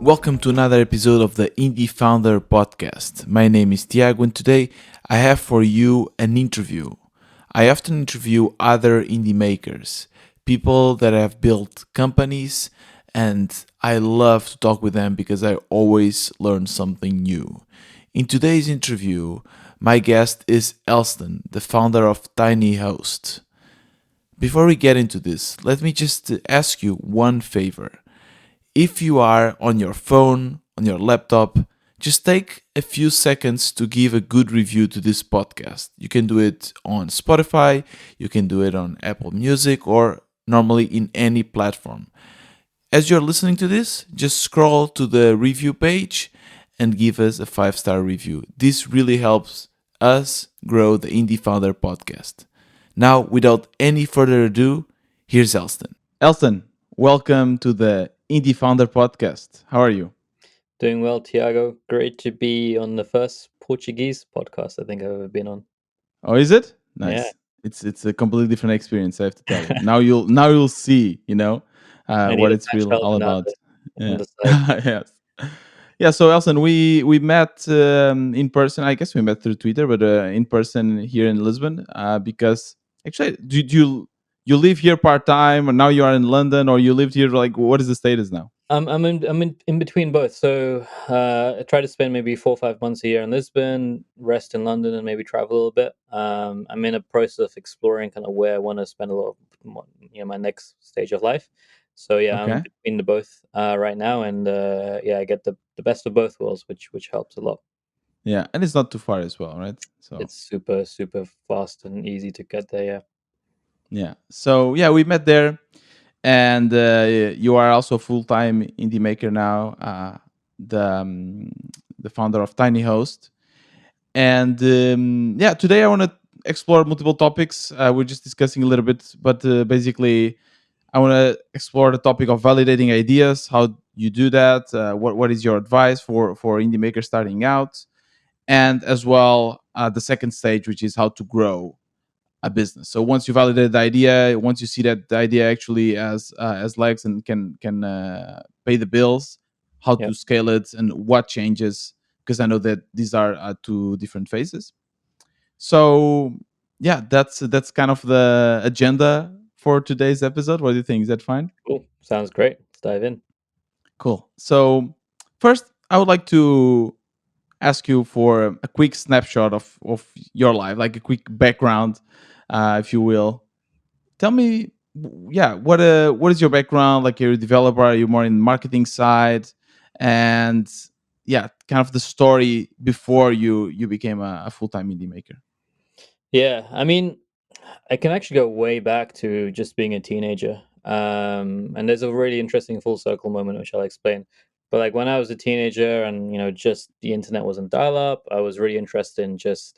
Welcome to another episode of the Indie Founder Podcast. My name is Tiago, and today I have for you an interview. I often interview other indie makers, people that have built companies, and I love to talk with them because I always learn something new. In today's interview, my guest is Elston, the founder of Tiny Host. Before we get into this, let me just ask you one favor. If you are on your phone, on your laptop, just take a few seconds to give a good review to this podcast. You can do it on Spotify, you can do it on Apple Music, or normally in any platform. As you're listening to this, just scroll to the review page and give us a 5-star review. This really helps us grow the Indie Founder podcast. Now, without any further ado, here's Elston. Elston, welcome to the Indie Founder podcast. How are you? Doing well, Tiago. Great to be on the first Portuguese podcast I think I've ever been on. Oh, is it? Yeah. Nice. It's a completely different experience, I have to tell you. Now you'll see, I need what a it's real bachelor's all now about. on Yeah. the side. Yes. Yeah. So, Elson, we met in person. I guess we met through Twitter, but in person here in Lisbon. Because actually, did you live here part time, or now you are in London, or you lived here? Like, what is the status now? I'm in between both. So I try to spend maybe 4 or 5 months a year in Lisbon, rest in London, and maybe travel a little bit. I'm in a process of exploring kind of where I want to spend a lot of my next stage of life. So yeah, I'm Okay. between the both right now, and yeah, I get the best of both worlds, which helps a lot. Yeah, and it's not too far as well, right? So It's super fast and easy to get there. Yeah. yeah. So yeah, we met there, and you are also full time indie maker now. The um, the founder of Tiny Host, and yeah, today I want to explore multiple topics. We're just discussing a little bit, but basically, I want to explore the topic of validating ideas. How you do that? What is your advice for indie makers starting out? And as well, the second stage, which is how to grow a business. So once you validate the idea, once you see that the idea actually as legs and can pay the bills, how Yeah. to scale it and what changes, because I know that these are two different phases. So yeah, that's kind of the agenda for today's episode. What do you think? Is that fine? Cool. Sounds great. Let's dive in. Cool. So first, I would like to ask you for a quick snapshot of your life, like a quick background, if you will. Tell me, yeah, what is your background? Like, you're a developer, are you more in marketing side? And yeah, kind of the story before you became a full-time indie maker. Yeah. I mean, I can actually go way back to just being a teenager. And there's a really interesting full circle moment which I'll explain. But like when I was a teenager and just the internet wasn't dial up, I was really interested in just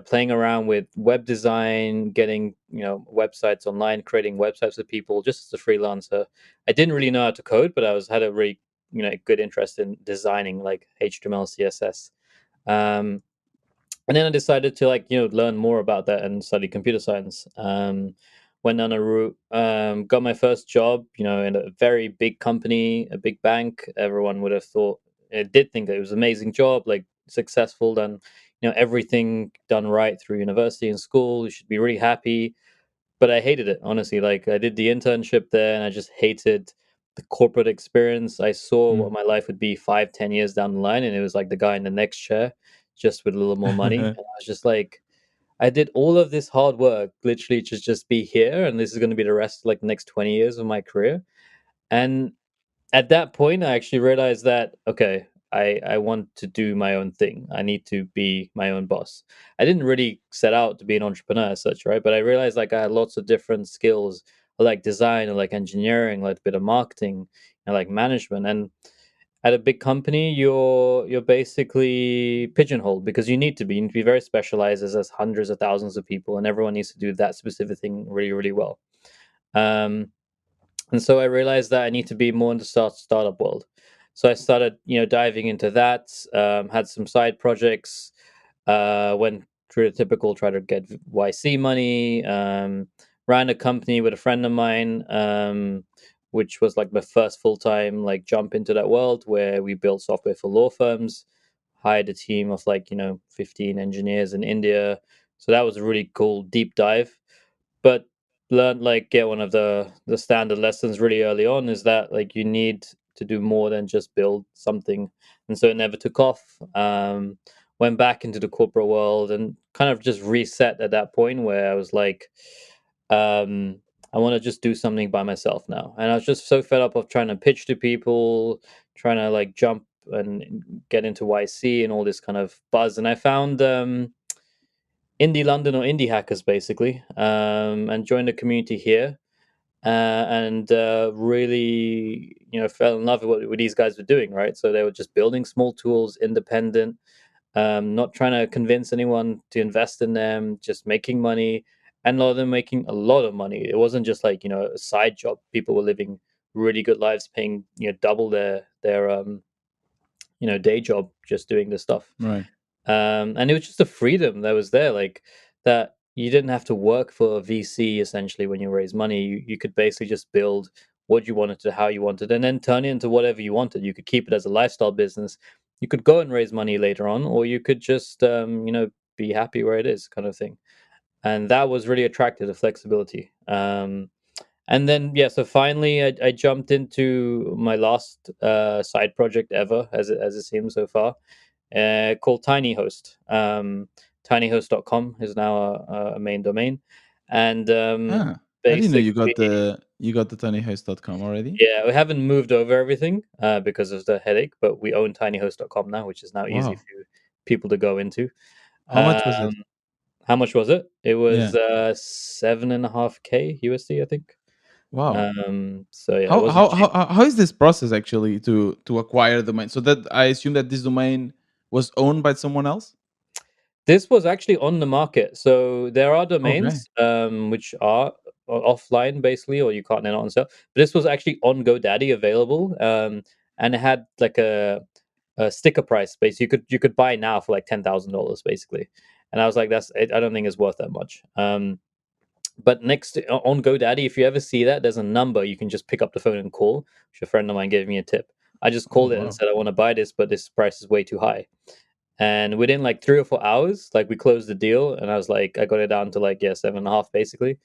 playing around with web design, getting websites online, creating websites for people just as a freelancer. I didn't really know how to code, but I was had a really good interest in designing like HTML, CSS. Um, and then I decided to learn more about that and study computer science. Went on a route, got my first job, in a very big company, a big bank. Everyone would have thought, did think that it was an amazing job, like successful, done, everything done right through university and school. You should be really happy. But I hated it, honestly. Like I did the internship there and I just hated the corporate experience. I saw what Mm. my life would be 5, 10 years down the line, and it was like the guy in the next chair, just with a little more money. And I was just like, I did all of this hard work literally to just be here, and this is going to be the rest, like the next 20 years of my career. And at that point, I actually realized that okay, I want to do my own thing. I need to be my own boss. I didn't really set out to be an entrepreneur as such, right? But I realized like I had lots of different skills, like design, or like engineering, like a bit of marketing, and like management. And at a big company, you're basically pigeonholed because you need to be very specialized as there's hundreds of thousands of people, and everyone needs to do that specific thing really, really well. Um, and so I realized that I need to be more in the startup world. So I started, diving into that. Had some side projects. Went through the typical, try to get YC money. Ran a company with a friend of mine. which was like my first full-time like jump into that world, where we built software for law firms, hired a team of like 15 engineers in India. So that was a really cool deep dive. But learned like, yeah, one of the standard lessons really early on is that like you need to do more than just build something. And so it never took off. Went back into the corporate world and kind of just reset at that point, where I was like, um I want to just do something by myself now. And I was just so fed up of trying to pitch to people, trying to like jump and get into YC and all this kind of buzz. And I found Indie London, or Indie Hackers, basically, and joined the community here. And really, fell in love with what these guys were doing. Right, so they were just building small tools, independent, not trying to convince anyone to invest in them, just making money, and a lot of them making a lot of money. It wasn't just like a side job. People were living really good lives, paying double their day job just doing this stuff. Right. And it was just a freedom that was there, like that you didn't have to work for a VC essentially when you raise money. You could basically just build what you wanted to, how you wanted, and then turn it into whatever you wanted. You could keep it as a lifestyle business. You could go and raise money later on, or you could just, be happy where it is, kind of thing. And that was really attractive, the flexibility. And then, yeah, so finally I jumped into my last side project ever, as it seems so far, called TinyHost. Tinyhost.com is now a main domain, and Ah, I didn't know basically, you got the tinyhost.com already. yeah, we haven't moved over everything because of the headache, but we own tinyhost.com now, which is now easy Wow. for people to go into. How much was it? Um, how much was it? It Yeah. was 7.5K USD, I think. Wow. So yeah, it wasn't cheap. How is this process actually to acquire the domain? So that I assume that this domain was owned by someone else? This was actually on the market. So there are Okay. domains which are offline basically, or you can't, they're not on sale. But this was actually on GoDaddy available, and it had like a sticker price. Basically, you could buy now for like $10,000 basically. And I was like, I don't think it's worth that much. But on GoDaddy, if you ever see that, there's a number you can just pick up the phone and call. Which a friend of mine gave me a tip. I just Oh called it and wow. said I want to buy this, but this price is way too high. And within like 3 or 4 hours, like we closed the deal, and I was like, I got it down to like, yeah, 7.5 basically,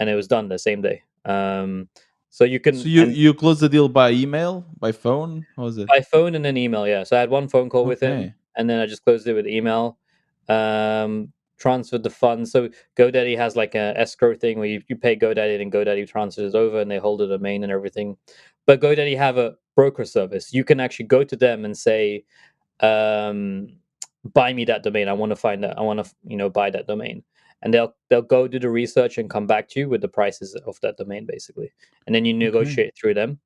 and it was done the same day. So you So can, and you closed the deal by email, by phone? How was it? by phone and then email, yeah. So I had one phone call with him, Okay. and then I just closed it with email. Transferred the funds. So GoDaddy has like a escrow thing where you pay GoDaddy and GoDaddy transfers it over, and they hold a domain and everything. But GoDaddy have a broker service. You can actually go to them and say, um, buy me that domain. I want to find that. I want to, buy that domain. And they'll go do the research and come back to you with the prices of that domain, basically. And then you Okay. negotiate through them.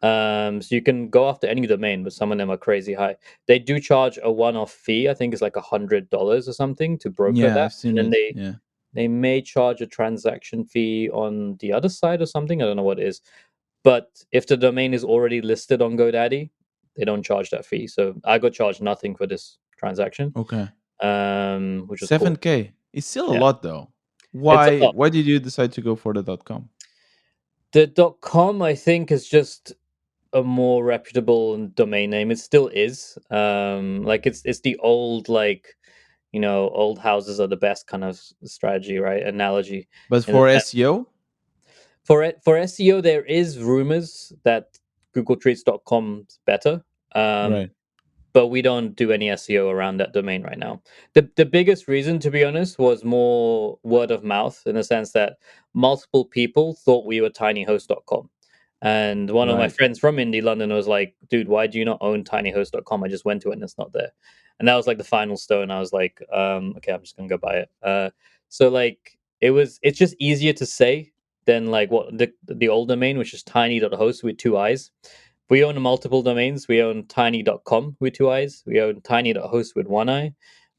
So you can go after any domain, but some of them are crazy high. They do charge a one-off fee. I think it's like $100 or something to broker Yeah, that, I've seen and then it. they Yeah. they may charge a transaction fee on the other side or something. I don't know what it is. But if the domain is already listed on GoDaddy, they don't charge that fee. So I got charged nothing for this transaction, Okay. which was cool. 7K. It's still a Yeah, lot though. it's a lot. Why did you decide to go for the .com? The .com, I think, is just a more reputable domain name. It still is. Like it's the old, like, old houses are the best kind of strategy, right? Analogy. But In the for sense, SEO? for SEO, there is rumors that Google treats .com better. Um, Right. but we don't do any SEO around that domain right now. The biggest reason, to be honest, was more word of mouth, in the sense that multiple people thought we were tinyhost.com. And one of my Right. friends from Indie London was like, dude, why do you not own tinyhost.com? I just went to it and it's not there. And that was like the final stone. I was like, okay, I'm just gonna go buy it. So like it's just easier to say than like what the old domain, which is tiny.host with two eyes. We own multiple domains. We own tiny.com with two eyes. We own tiny.host with one eye.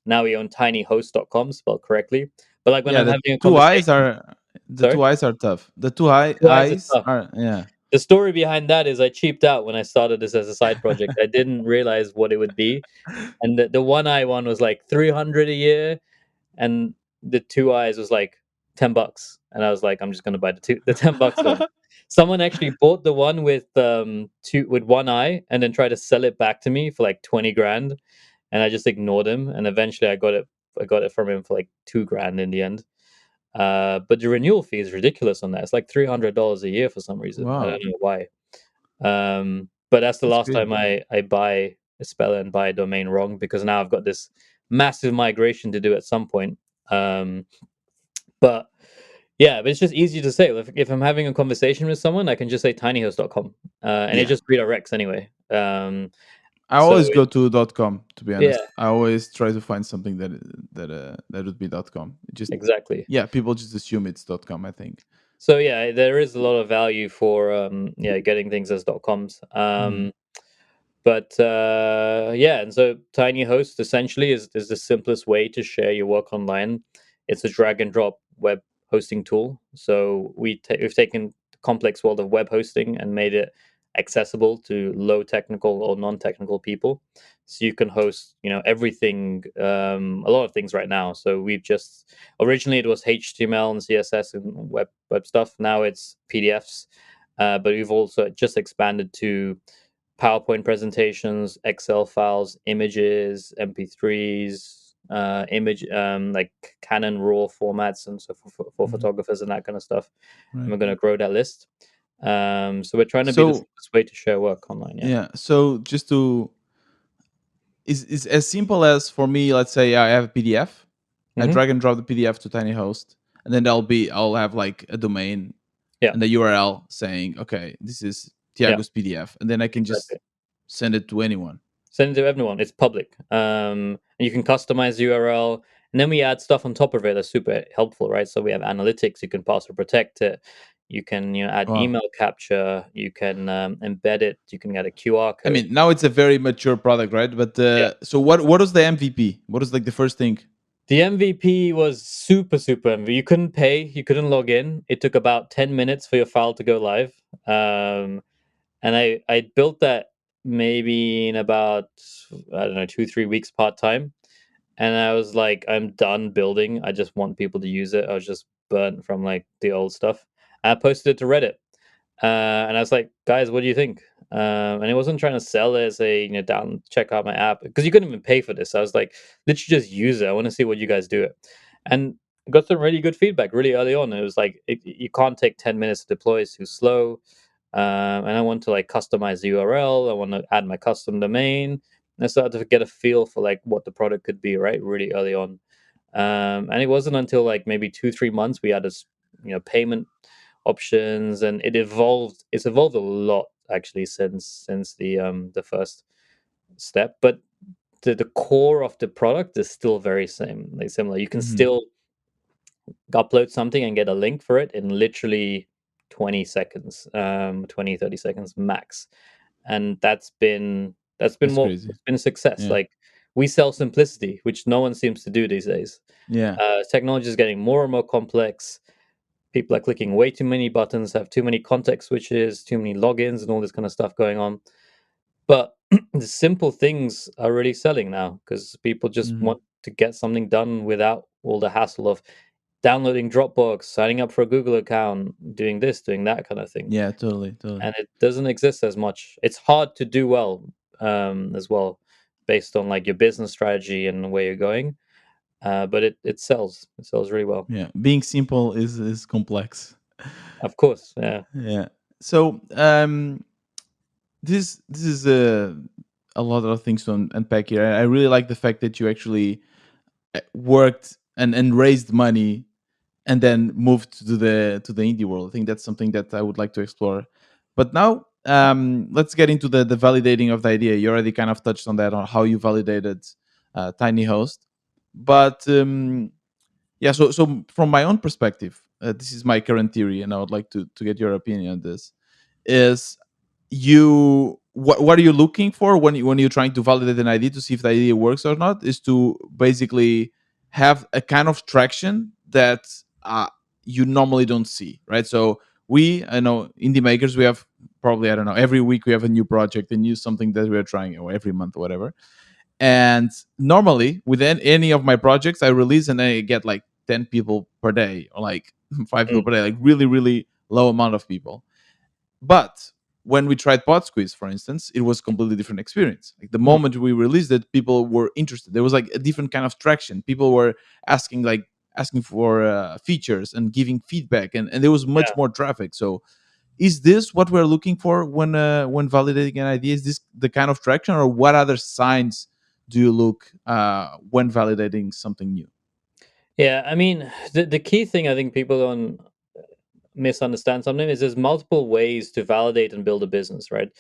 Now we own tinyhost.com, spelled correctly. But like when Yeah, I'm having a conversation, the sorry, two eyes are tough. The two eyes is eyes tough. are yeah. The story behind that is I cheaped out when I started this as a side project. I didn't realize what it would be. And the one eye one was like 300 a year, and the two eyes was like $10. And I was like, I'm just going to buy the $10 one. Someone actually bought the one with with one eye and then tried to sell it back to me for like 20 grand. And I just ignored him. And eventually I got it from him for like 2 grand in the end. But the renewal fee is ridiculous on that. It's like $300 a year for some reason. I Wow, don't know why. But that's the that's last crazy. time I buy a spell and buy a domain wrong, because now I've got this massive migration to do at some point. Um, but yeah, but it's just easy to say. If I'm having a conversation with someone, I can just say tinyhost.com, and it Yeah, just redirects anyway. I So always go to .com. To be yeah, honest, I always try to find something that would be .com. It just exactly. yeah, people just assume it's .com. I think. So yeah, there is a lot of value for yeah, getting things as .coms. Mhm. But yeah, and so Tiny Host essentially is the simplest way to share your work online. It's a drag and drop web hosting tool. So we've taken the complex world of web hosting and made it accessible to low technical or non-technical people. So you can host, everything, a lot of things right now. So we've just originally it was HTML and CSS and web stuff. Now it's PDFs, but we've also just expanded to PowerPoint presentations, Excel files, images, MP3s, image like Canon RAW formats, and so for Mhm. photographers and that kind of stuff. And Right. we're going to grow that list. So we're trying to be the So simplest way to share work online. Yeah. yeah, so just to is as simple as for me. Let's say I have a PDF. I Hmm. drag and drop the PDF to TinyHost, and then I'll have like a domain Yeah. and the URL saying, okay, this is Yeah. Tiago's PDF, and then I can just Exactly. send it to anyone. Send it to everyone. It's public. And you can customize the URL, and then we add stuff on top of it that's super helpful, right? So we have analytics. You can password protect it. You can add Wow. email capture. You can embed it. You can add a QR I code. mean, now it's a very mature product, right? But Yeah. so what was the MVP? What was like the first thing? The MVP was super MVP. You couldn't pay. You couldn't log in. It took about 10 minutes for your file to go live. And I built that maybe in about, I don't know, 2 3 weeks part time. And I was like, I'm done building. I just want people to use it. I was just burnt from like the old stuff. I posted it to Reddit, and I was like, guys, what do you think? And it wasn't trying to sell it, say, down, check out my app, because you couldn't even pay for this. I was like, literally just use it. I want to see what you guys do it. And got some really good feedback really early on. It was like, you can't take 10 minutes to deploy, it's too slow. And I want to like customize the URL. I want to add my custom domain. And I started to get a feel for like what the product could be, right, really early on. And it wasn't until like maybe 2 3 months we added payment options, and it's evolved a lot actually since the first step. But the core of the product is still very similar. You can Hmm. still upload something and get a link for it in literally 20 seconds, 20 30 seconds max. And that's been That's what crazy. it's been a success. Yeah. Like, we sell simplicity, which no one seems to do these days. Yeah. Technology is getting more and more complex. People are clicking way too many buttons, have too many context switches, too many logins, and all this kind of stuff going on. But the simple things are really selling now, because people just Hmm. want to get something done without all the hassle of downloading Dropbox, signing up for a Google account, doing this, doing that kind of thing. Yeah. Totally. Totally. And it doesn't exist as much. It's hard to do well, as well, based on like your business strategy and where you're going. But it sells. It sells really well. Yeah. Being simple is complex. Of course, yeah. Yeah. So this is a lot of things to unpack here. I really like the fact that you actually worked and raised money and then moved to the indie world. I think that's something that I would like to explore. But now let's get into the validating of the idea. You already kind of touched on that, on how you validated Tiny Host. But yeah, so from my own perspective, this is my current theory, and I would like to get your opinion on this. Is what are you looking for when you're trying to validate an idea to see if the idea works or not? Is to basically have a kind of traction that you normally don't see, right? So I know indie makers, we have probably, I don't know, every week we have a new project, a new something that we're trying, or every month or whatever. And normally within any of my projects I release and I get like 10 people per day, or like 5 people Mm. per day, like really, really low amount of people. But when we tried Pod Squeeze, for instance, it was a completely different experience. Like the Mm. moment we released it, people were interested. There was like a different kind of traction. People were asking like asking for features and giving feedback, and there was much Yeah. more traffic. So is this what we're looking for when validating an idea? Is this the kind of traction, or what other signs do you look when validating something new? Yeah, I mean, the key thing I think people don't misunderstand something is there's multiple ways to validate and build a business, right?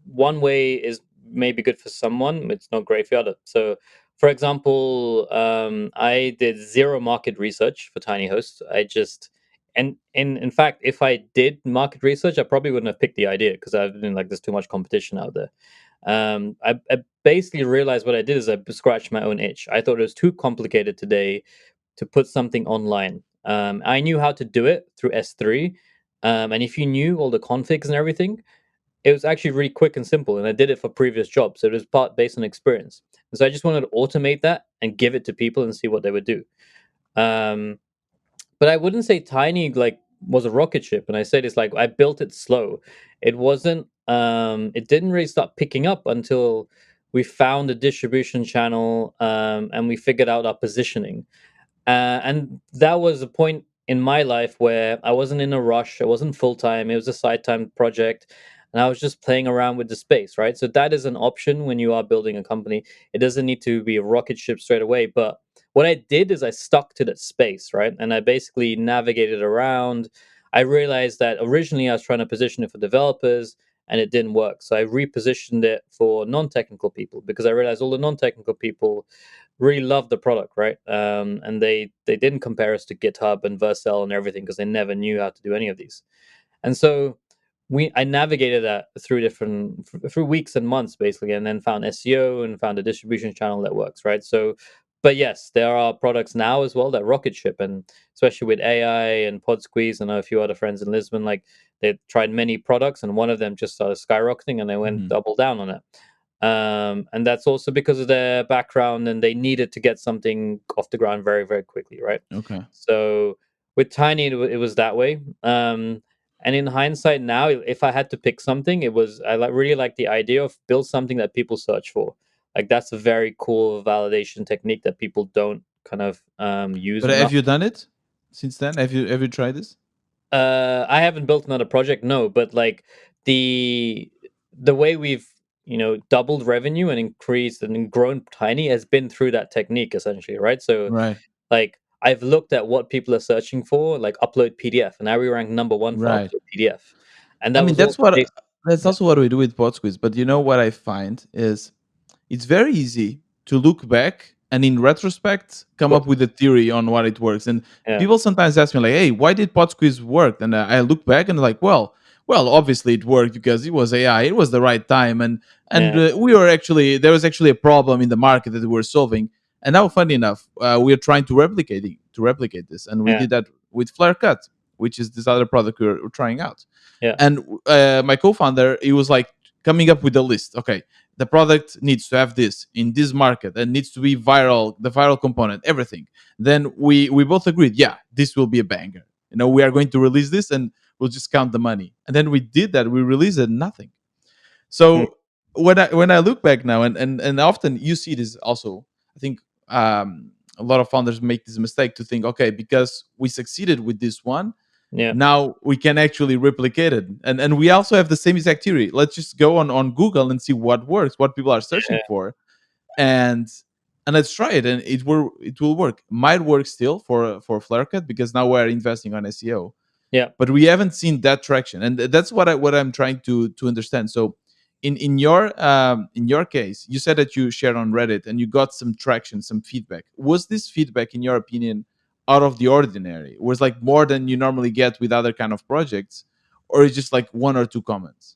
One way is maybe good for someone, it's not great for other. So, for example, I did zero market research for Tiny Host. I just and in fact, if I did market research, I probably wouldn't have picked the idea because I've been like, there's too much competition out there. I basically realized what I did is I scratched my own itch. I thought it was too complicated today to put something online. I knew how to do it through S3, and if you knew all the configs and everything, it was actually really quick and simple. And I did it for previous jobs, so it was part based on experience. And so I just wanted to automate that and give it to people and see what they would do. Um, but I wouldn't say Tiny like was a rocket ship. And I say this like I built it slow. It wasn't. It didn't really start picking up until we found a distribution channel and we figured out our positioning. And that was a point in my life where I wasn't in a rush. I wasn't full time. It was a side time project. And I was just playing around with the space, right? So that is an option when you are building a company. It doesn't need to be a rocket ship straight away. But what I did is I stuck to that space, right? And I basically navigated around. I realized that originally I was trying to position it for developers and it didn't work. So I repositioned it for non technical people because I realized all the non technical people really loved the product, right? And they didn't compare us to GitHub and Vercel and everything because they never knew how to do any of these. And so I navigated that through through weeks and months basically, and then found SEO and found a distribution channel that works, right? So, but yes, there are products now as well that rocket ship, and especially with AI and Pod Squeeze and a few other friends in Lisbon, like they tried many products, and one of them just started skyrocketing, and they went Mhm. double down on it. And that's also because of their background, and they needed to get something off the ground very, very quickly, right? Okay. So with Tiny, it was that way. And in hindsight, now, if I had to pick something, it was really like the idea of build something that people search for. Like that's a very cool validation technique that people don't kind of use But have enough. you done it since then? Have you tried this? I haven't built another project, no, but like the the way we've doubled revenue and increased and grown Tiny has been through that technique essentially, right? So Right. like I've looked at what people are searching for, like upload PDF, and now we rank number one for Right. upload PDF, and I that mean, was all based. that's Yeah, also what we do with PodSquiz. But you know what I find is it's very easy to look back and in retrospect of come up with course. a theory on what it works. And Yeah, people sometimes ask me like, "Hey, why did PodSquiz work?" And I look back and like, well, obviously it worked because it was AI. It was the right time, and yeah, we were actually there was actually a problem in the market that we were solving. And now, funny enough, we are trying to replicate this, and we yeah, did that with Flare Cut, which is this other product we're trying out. yeah, And my co-founder, he was like coming up with a list. Okay, the product needs to have this in this market and needs to be viral, the viral component, everything. Then we both agreed, yeah, this will be a banger. We are going to release this and we'll just count the money. And then we did that. We released it, nothing. mm, So when I look back now, and often you see this also, I think a lot of founders make this mistake to think, okay, because we succeeded with this one, yeah, now we can actually replicate it. And we also have the same exact theory. Let's just go on Google and see what works, what people are searching yeah, for, and let's try it, and it will work. Might work still for Flarecut because now we're investing on SEO, yeah. but we haven't seen that traction, and that's what I'm trying to understand. So in your case, you said that you shared on Reddit and you got some traction, some feedback. Was this feedback, in your opinion, out of the ordinary? Was like more than you normally get with other kind of projects, or is just like one or two comments?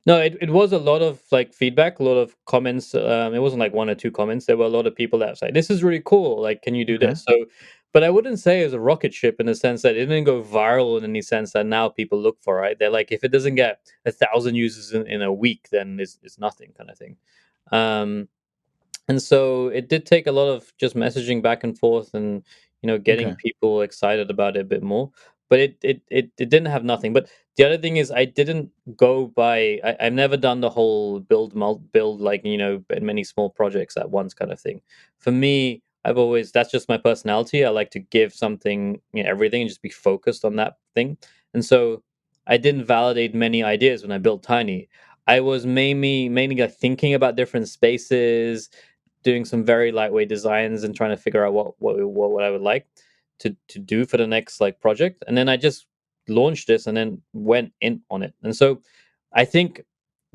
No, it was a lot of like feedback, a lot of comments. It wasn't like one or two comments. There were a lot of people that said, "This is really cool. Like, can you do Okay. this?" So, but I wouldn't say it was a rocket ship in the sense that it didn't go viral in any sense that now people look for. Right? They're like, if it doesn't get 1,000 users in a week, then it's nothing, kind of thing. Um, and so it did take a lot of just messaging back and forth, and getting Okay. people excited about it a bit more. But it didn't have nothing. But the other thing is I didn't go by. I've never done the whole build like many small projects at once kind of thing. For me, I've always that's just my personality. I like to give something everything and just be focused on that thing. And so I didn't validate many ideas when I built Tiny. I was mainly like thinking about different spaces, doing some very lightweight designs and trying to figure out what I would like to do for the next like project. And then I just launched this and then went in on it. And so I think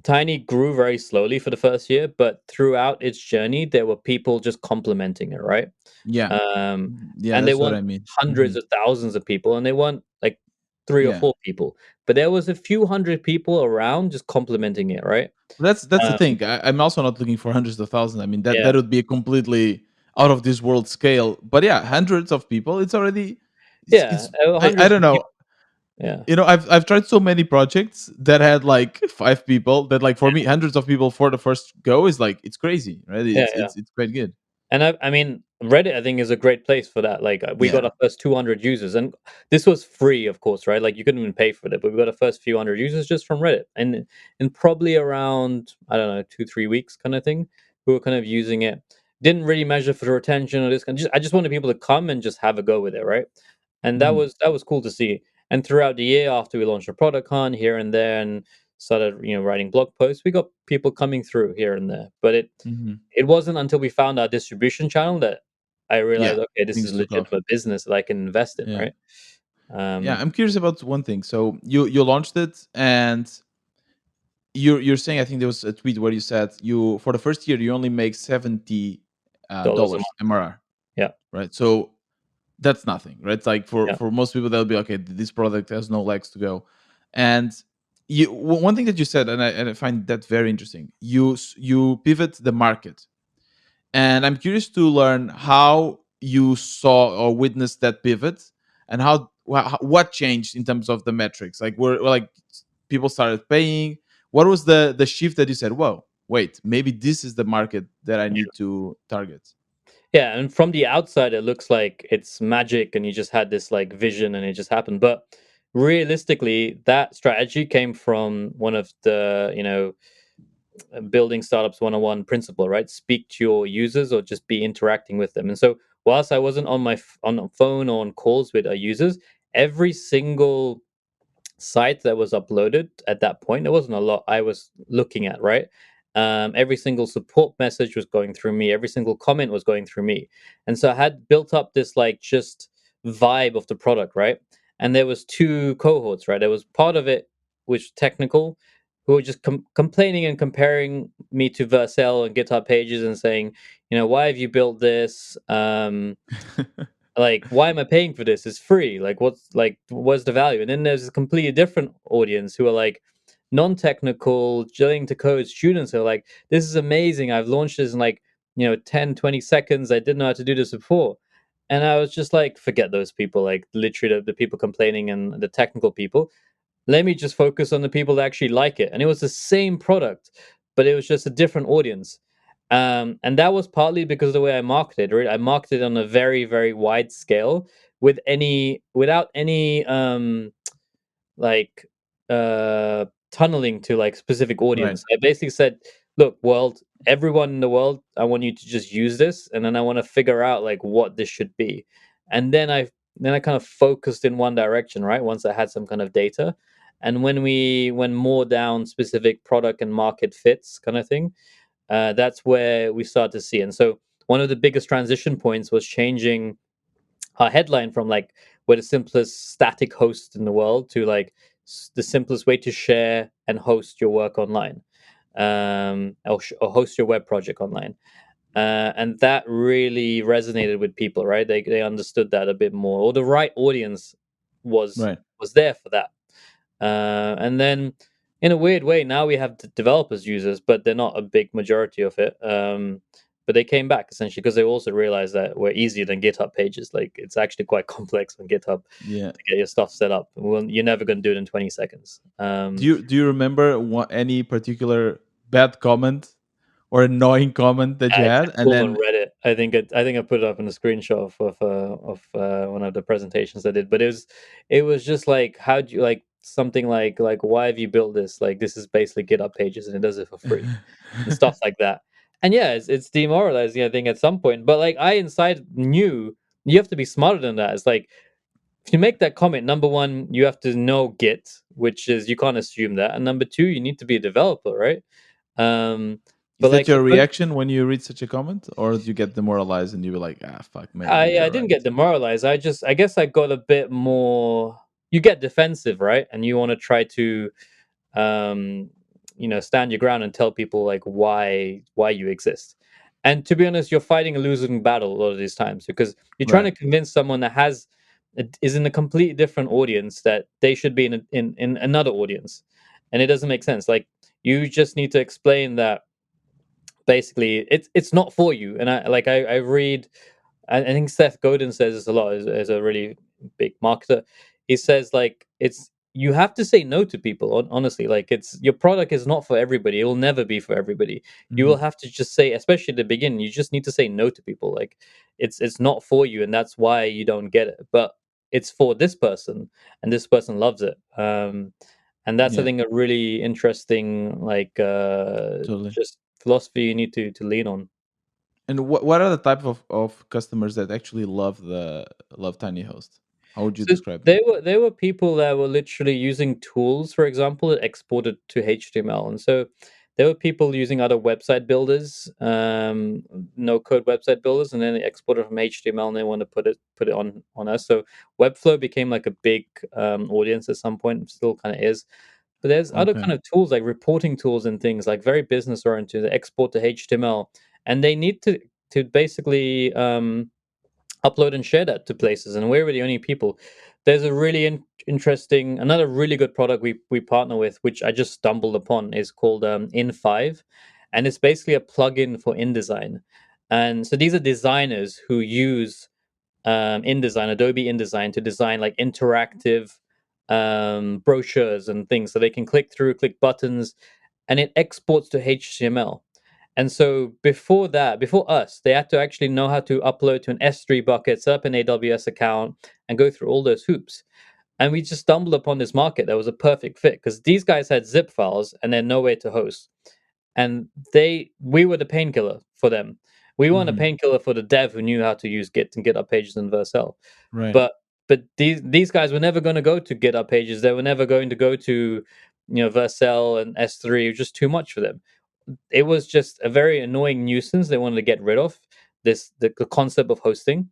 Tiny grew very slowly for the first year, but throughout its journey, there were people just complimenting it, right? Yeah. Um, Yeah, and they that's what weren't I mean. hundreds of thousands of people, and they weren't like three or Yeah. four people, but there was a few hundred people around just complimenting it, right? That's the Um, thing. I'm also not looking for hundreds of thousands. I mean, that yeah, would be a completely out of this world scale. But yeah, hundreds of people. It's already. yeah, It's I hundreds don't of know. people. Yeah, I've tried so many projects that had like 5 people. That like for me, hundreds of people for the first go is like it's crazy, right? yeah, It's yeah. it's it's quite good. And I mean, Reddit, I think, is a great place for that. Like, we got Yeah. our first 200 users, and this was free, of course, right? Like, you couldn't even pay for it, but we got our first few hundred users just from Reddit, and in probably around I don't know 2-3 weeks, kind of thing, we were kind of using it. Didn't really measure for the retention or this kind. I just wanted people to come and just have a go with it, right? And Mhm. that was cool to see. And throughout the year, after we launched a product hunt here and there, and started writing blog posts, we got people coming through here and there, but Mhm. it wasn't until we found our distribution channel that I Yeah. realized, okay, this is Things took off. legitimate business that I can invest in, Yeah. right? Yeah. Um, I'm curious about one thing. So you launched it, and you're saying, I think there was a tweet where you said you for the first year you only make $70 dollars a dollars month. MRR, Yeah, right? So that's nothing, right? It's like yeah, for most people they'll be okay. This product has no legs to go, and one thing that you said, and I find that very interesting. You pivot the market, and I'm curious to learn how you saw or witnessed that pivot, and what changed in terms of the metrics. Like were like people started paying. What was the shift that you said, "Whoa, wait, maybe this is the market that I yeah. need to target"? Yeah, and from the outside, it looks like it's magic, and you just had this like vision, and it just happened. But realistically, that strategy came from one of the building startups 101 principle, right? Speak to your users or just be interacting with them. And so, whilst I wasn't on on a phone or on calls with our users, every single site that was uploaded at that point, there wasn't a lot I was looking at, right? Every single support message was going through me, every single comment was going through me. And so I had built up this like just vibe of the product, right? And there was two cohorts, right? There was part of it which was technical, who were just complaining and comparing me to Vercel and GitHub Pages and saying, why have you built this? Like, why am I paying for this? It's free. Like, what's the value? And then there's a completely different audience who are like non-technical, learning to code students who are like, this is amazing. I've launched this in like 10, 20 seconds. I didn't know how to do this before. And I was just like, forget those people, like literally the people complaining and the technical people. Let me just focus on the people that actually like it. And it was the same product, but it was just a different audience. And that was partly because of the way I marketed. Right, I marketed on a very, very wide scale without any like tunneling to like specific Right. audience. I basically said, look, world, everyone in the world, I want you to just use this, and then I want to figure out like what this should be. And then I kind of focused in one direction, right? Once I had some kind of data. And when we went more down specific product and market fits kind of thing, that's where we start to see. And so one of the biggest transition points was changing our headline from like we're the simplest static host in the world to like the simplest way to share and host your work online, or host your web project online. And that really resonated with people, right? They understood that a bit more, or the right audience was Right. was there for that. And then, in a weird way, now we have the developers users, but they're not a big majority of it. But they came back essentially because they also realized that we're easier than GitHub Pages. Like, it's actually quite complex on GitHub Yeah. to get your stuff set up. Well, you're never going to do it in 20 seconds. Do you remember any particular bad comment or annoying comment that you I had, and saw it on then Reddit. I think I put it up in a screenshot of one of the presentations I did. But it was just like, how do you like something like why have you built this? Like, this is basically GitHub Pages and it does it for free and stuff like that. And yeah, it's demoralizing, I think, at some point. But like, I inside knew you have to be smarter than that. It's like, if you make that comment, number one, you have to know Git, which is, you can't assume that, and number two, you need to be a developer, right? Um, is but that like your the first reaction when you read such a comment, or do you get demoralized and you be like, ah, fuck, maybe I they're didn't right? get demoralized. I guess I got a bit more. You get defensive, right? And you want to try to, um, stand your ground and tell people like why you exist. And to be honest, you're fighting a losing battle a lot of these times because you're trying Right. to convince someone that is in a completely different audience that they should be in another audience, and it doesn't make sense. Like, you just need to explain that basically it's not for you. And I read, I think Seth Godin says this a lot as a really big marketer. He says like, it's, you have to say no to people. Honestly, like, it's, your product is not for everybody. It will never be for everybody. You will Hmm. have to just say, especially at the beginning, you just need to say no to people. Like, it's not for you, and that's why you don't get it. But it's for this person, and this person loves it. And that's, I Yeah, think, a really interesting, like, totally. just philosophy you need to lean on. And what are the type of customers that actually love Tiny Host? How would you So describe them? there were people that were literally using tools, for example, that exported to HTML, and so there were people using other website builders, no code website builders, and then they exported from HTML and they want to put it on us. So Webflow became like a big audience at some point, still kind of is. But there's other Okay. kind of tools like reporting tools and things like very business oriented that export to HTML, and they need to basically upload and share that to places, and we're the only people. There's a really interesting, another really good product we partner with, which I just stumbled upon, is called In5, and it's basically a plugin for InDesign. And so these are designers who use InDesign, Adobe InDesign, to design like interactive brochures and things, so they can click through, click buttons, and it exports to HTML. And so before that, before us, they had to actually know how to upload to an S3 bucket, set up an AWS account, and go through all those hoops. And we just stumbled upon this market that was a perfect fit because these guys had zip files and they're nowhere to host. And we were the painkiller for them. We weren't a Hmm. painkiller for the dev who knew how to use Git and GitHub Pages and Vercel. Right. But these guys were never going to go to GitHub Pages. They were never going to go to Vercel and S3. It was just too much for them. It was just a very annoying nuisance they wanted to get rid of, the concept of hosting.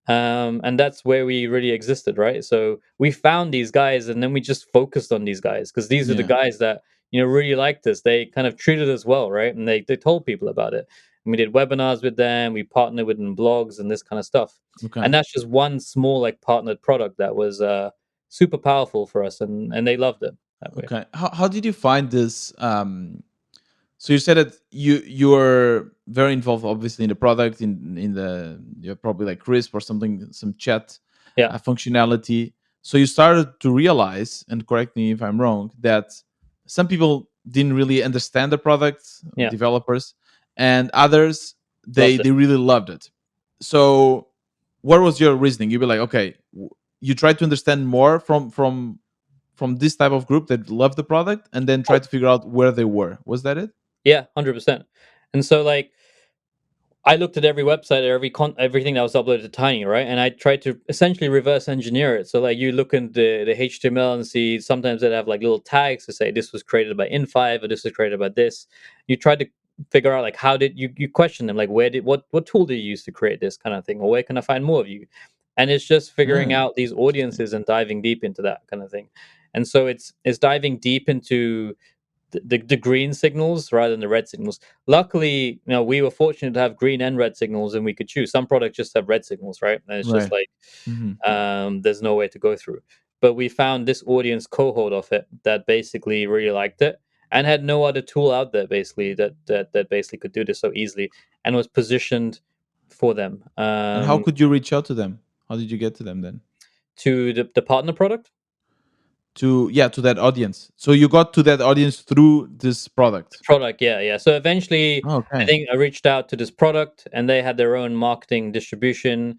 And that's where we really existed, right? So we found these guys and then we just focused on these guys because these are the Yeah. guys that really liked us. They kind of treated us well, right? And they told people about it, and we did webinars with them, we partnered with them, blogs and this kind of stuff. And Okay. that's just one small like partnered product that was super powerful for us, and they loved it that way. Okay. How did you find this? So you said that you were very involved, obviously, in the product, in the you're probably like Crisp or something, some chat Yeah, functionality. So you started to realize, and correct me if I'm wrong, that some people didn't really understand the product, yeah, developers, and others loved it. they really loved it. So what was your reasoning? You'd be like, okay, you try to understand more from this type of group that love the product, and then try to figure out where they were. Was that it? Yeah, 100%. And so like I looked at every website, everything that was uploaded to Tiny, right? And I tried to essentially reverse engineer it. So like you look in the HTML and see sometimes they have like little tags to say this was created by In5 or this was created by this. You try to figure out like how did you question them, like where did what tool did you use to create this kind of thing, or where can I find more of you? And it's just figuring Ah, out these interesting. audiences and diving deep into that kind of thing. And so it's diving deep into the green signals rather than the red signals. Luckily, we were fortunate to have green and red signals, and we could choose. Some products just have red signals, right? And it's just Right. like Hmm. there's no way to go through. But we found this audience cohort of it that basically really liked it and had no other tool out there, basically that basically could do this so easily and was positioned for them. And how could you reach out to them? How did you get to them then? To the partner product. to that audience. So you got to that audience through this product. Product, yeah. So eventually, I Okay. think I reached out to this product, and they had their own marketing distribution.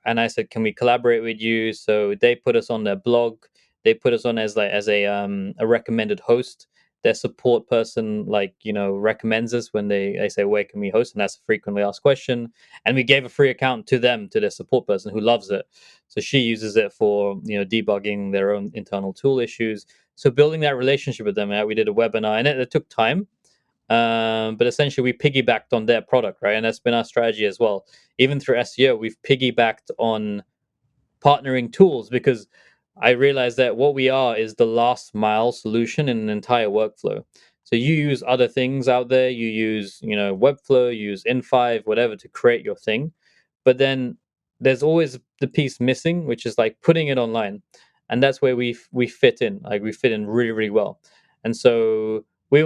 And I said, "Can we collaborate with you?" So they put us on their blog. They put us on as a recommended host. Their support person, recommends us when they say, "Where can we host?" And that's a frequently asked question. And we gave a free account to them, to their support person, who loves it. So she uses it for debugging their own internal tool issues. So building that relationship with them, we did a webinar, and it took time, but essentially we piggybacked on their product, right? And that's been our strategy as well. Even through SEO, we've piggybacked on partnering tools, because I realized that what we are is the last mile solution in an entire workflow. So you use other things out there, you use, Webflow, you use In5, whatever, to create your thing. But then there's always the piece missing, which is like putting it online. And that's where we fit in. Like we fit in really, really well. And so I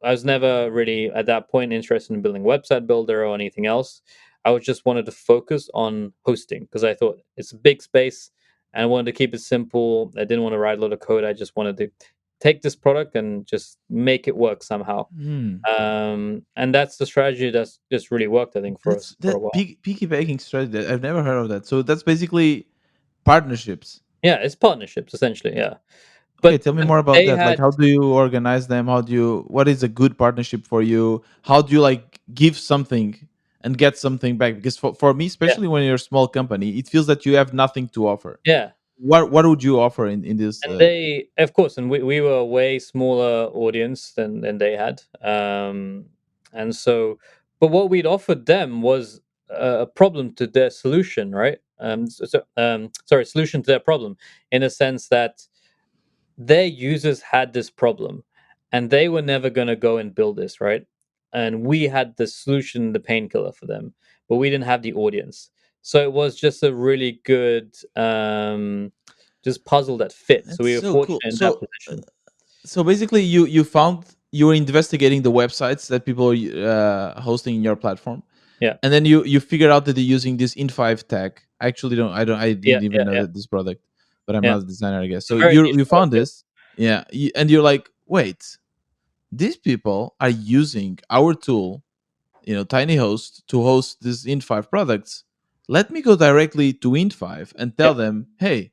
was never really at that point interested in building website builder or anything else. I was just wanted to focus on hosting, because I thought it's a big space and I wanted to keep it simple. I didn't want to write a lot of code. I just wanted to take this product and just make it work somehow. Hmm. And that's the strategy that's just really worked, I think, for That's us for a while. piggybaking strategy. I've never heard of that. So that's basically partnerships. Yeah, it's partnerships essentially. Yeah, Okay, but tell me more about they that. Like, had how do you organize them? What is a good partnership for you? How do you like give something and get something back? Because for me, yeah especially when you're a small company, it feels that you have nothing to offer. yeah What would you offer in this? And they, of course, and we were a way smaller audience than they had, and so, but what we'd offered them was a problem to their solution, right? Sorry, solution to their problem, in a sense that their users had this problem, and they were never going to go and build this, right? And we had the solution, the painkiller for them, but we didn't have the audience. So it was just a really good just puzzle that fit. So That's we were so cool. fortunate in that position. So basically, you found you were investigating the websites that people are hosting in your platform, Yeah, and then you figured out that they're using this in5 tag. I actually I yeah, didn't even yeah, know yeah, that this product, but I'm yeah. not a designer, I guess. It's a So very niche you product. found Yeah, this, yeah, and you're like, wait, these people are using our tool, tiny host, to host these in5 products. Let me go directly to in5 and yeah, tell them, hey,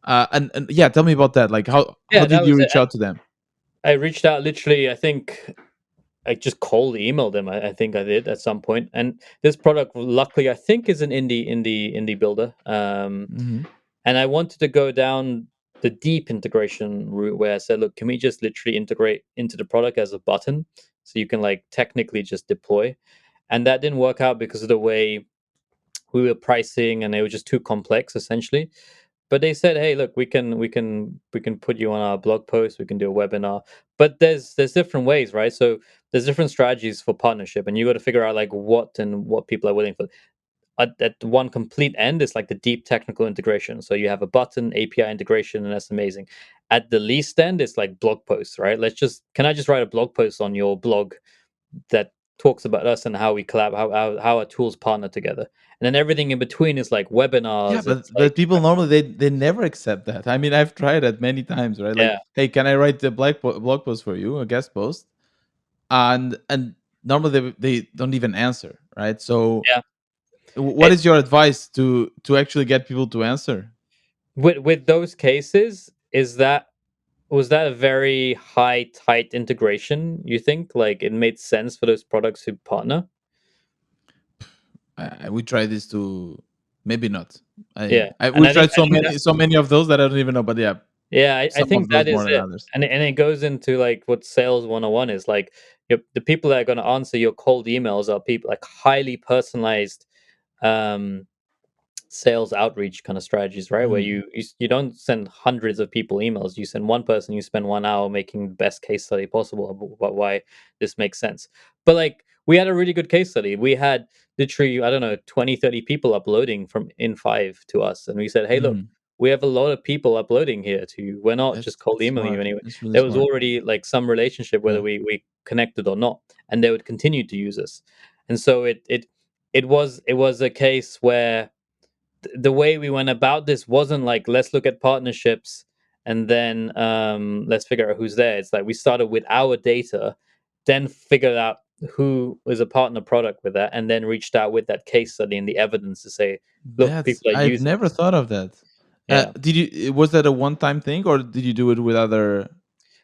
and yeah, tell me about that. Like, how yeah. That did you was it. reach out to them? I reached out literally. I think I just cold emailed them. I think I did at some point. And this product, luckily, I think is an indie builder. Hmm. And I wanted to go down the deep integration route, where I said, look, can we just literally integrate into the product as a button, so you can like technically just deploy? And that didn't work out because of the way we were pricing, and it was just too complex essentially. But they said, hey, look, we can put you on our blog post, we can do a webinar. But there's different ways, right? So there's different strategies for partnership, and you got to figure out like what people are willing for. At the one complete end is like the deep technical integration. So you have a button API integration, and that's amazing. At the least end, it's like blog posts, right? Can I just write a blog post on your blog that talks about us and how we collab, how our tools partner together, and then everything in between is like Yeah, webinars. It's like, but people normally they never accept that. I mean, I've tried that many times, right? Like, yeah, hey, can I write the blog post for you, a guest post? And normally they don't even answer, right? So yeah. what It is your advice to actually get people to answer? with those cases, is that was that a very high tight integration? You think like it made sense for those products to partner? We try this to maybe not. Yeah, and We've tried I think that so many of those that I don't even know. But yeah, yeah, I some think of that those more is than it. others. And it goes into like what sales 101 is like. The people that are going to answer your cold emails are people like highly personalized um sales outreach kind of strategies, right? Where Mm. you don't send hundreds of people emails. You send one person. You spend 1 hour making the best case study possible about why this makes sense. But like we had a really good case study. We had literally, I don't know, 20, 30 people uploading from in5 to us, and we said, hey, look, Mm. we have a lot of people uploading here to you. We're not just cold That's emailing you smart. anyway. That's really There was smart. already like some relationship, whether Yeah. we connected or not, and they would continue to use us. And so it was a case where the way we went about this wasn't like, let's look at partnerships and then let's figure out who's there. It's like we started with our data, then figured out who was a partner product with that, and then reached out with that case study and the evidence to say, look, That's people are I've using never this. thought of that. Yeah, Did you was that a one-time thing or did you do it that with was other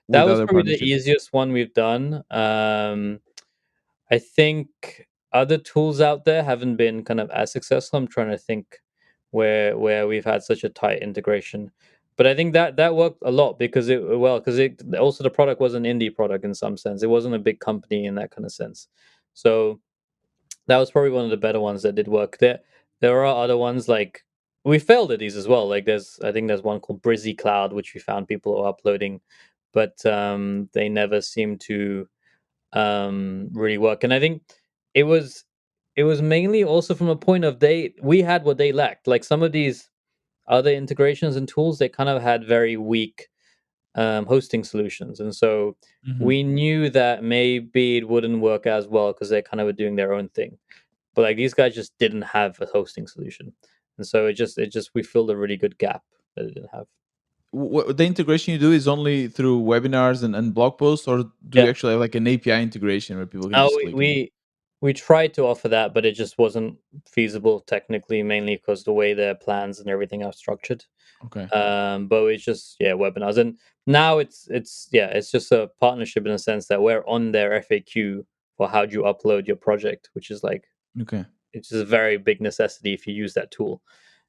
probably the partnerships? easiest one we've done. I think other tools out there haven't been kind of as successful. I'm trying to think where we've had such a tight integration. But I think that worked a lot because it also the product was an indie product in some sense. It wasn't a big company in that kind of sense. So that was probably one of the better ones that did work. There are other ones like we failed at these as well. Like I think there's one called Brizzy Cloud, which we found people are uploading, but they never seem to really work. And I think it was it was mainly also from a point of we had what they lacked. Like some of these other integrations and tools, they kind of had very weak hosting solutions, and so Mhm. we knew that maybe it wouldn't work as well because they kind of were doing their own thing. But like these guys just didn't have a hosting solution, and so it just we filled a really good gap that it didn't have. The integration you do is only through webinars and blog posts, or do you Yeah. actually have like an API integration where people can Oh, just we click and we we tried to offer that, but it just wasn't feasible technically, mainly because the way their plans and everything are structured. okay, But it's just webinars, and now it's just a partnership in a sense that we're on their FAQ for how do you upload your project, which is like okay, it's just a very big necessity if you use that tool.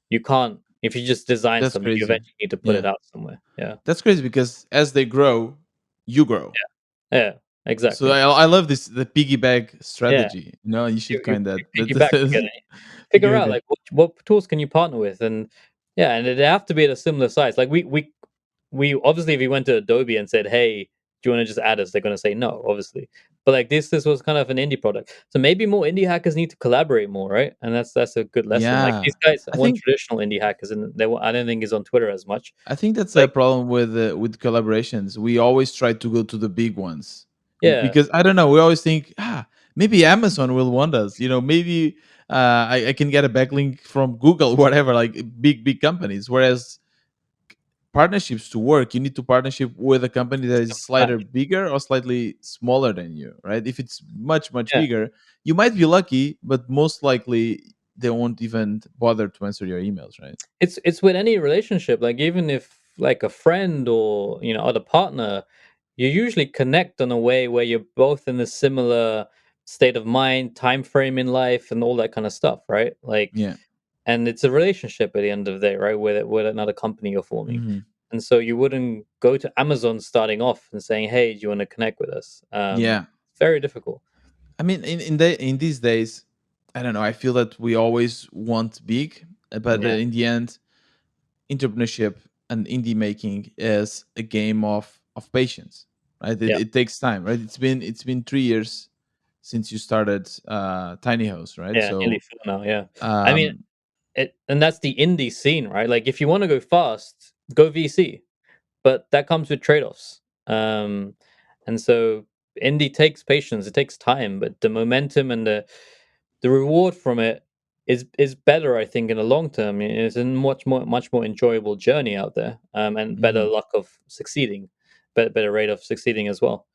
You can't if you just design that's something, you crazy. eventually need to put it Yeah, out somewhere. Yeah, that's crazy because as they grow, you grow. yeah, So exactly. I love this the piggyback Yeah, strategy. No, you should you coin that. piggyback together. Figure out Piggyback. like what tools can you partner with, and and they have to be at a similar size. Like we obviously if we went to Adobe and said, "Hey, do you want to just add us?" They're going to say no, obviously. But like this was kind of an indie product, so maybe more indie hackers need to collaborate more, right? And that's a good lesson. Like Yeah, these guys, I one think traditional indie hackers, and I don't think is on Twitter as much. I think that's a Like problem with collaborations. We always try to go to the big ones yeah, because I don't know. We always think, maybe Amazon will want us. Maybe I can get a backlink from Google, whatever, like big companies. Whereas partnerships to work, you need to partnership with a company that is slightly match. bigger or slightly smaller than you, right? If it's much Yeah. bigger, you might be lucky, but most likely they won't even bother to answer your emails, right? It's with any relationship, like even if like a friend or other partner, you usually connect in a way where you're both in a similar state of mind, time frame in life, and all that kind of stuff, right? Like, Yeah. and it's a relationship at the end of the day, right? With another company you're forming, Hmm. and so you wouldn't go to Amazon starting off and saying, "Hey, do you want to connect with us?" Yeah. Very difficult. I mean, in these days, I don't know. I feel that we always want big, but Yeah, in the end, entrepreneurship and indie making is a game of patience, right? It, yeah, it takes time, right? It's been 3 years since you started Tiny House, right? yeah. Nearly So full now. Yeah, I mean, um, and that's the indie scene, right? Like, if you want to go fast, go VC, but that comes with trade-offs. And so indie takes patience, it takes time, but the momentum and the reward from it is better, I think, in the long term. It's a much more enjoyable journey out there, and better mhm. luck of succeeding, better rate of succeeding as well.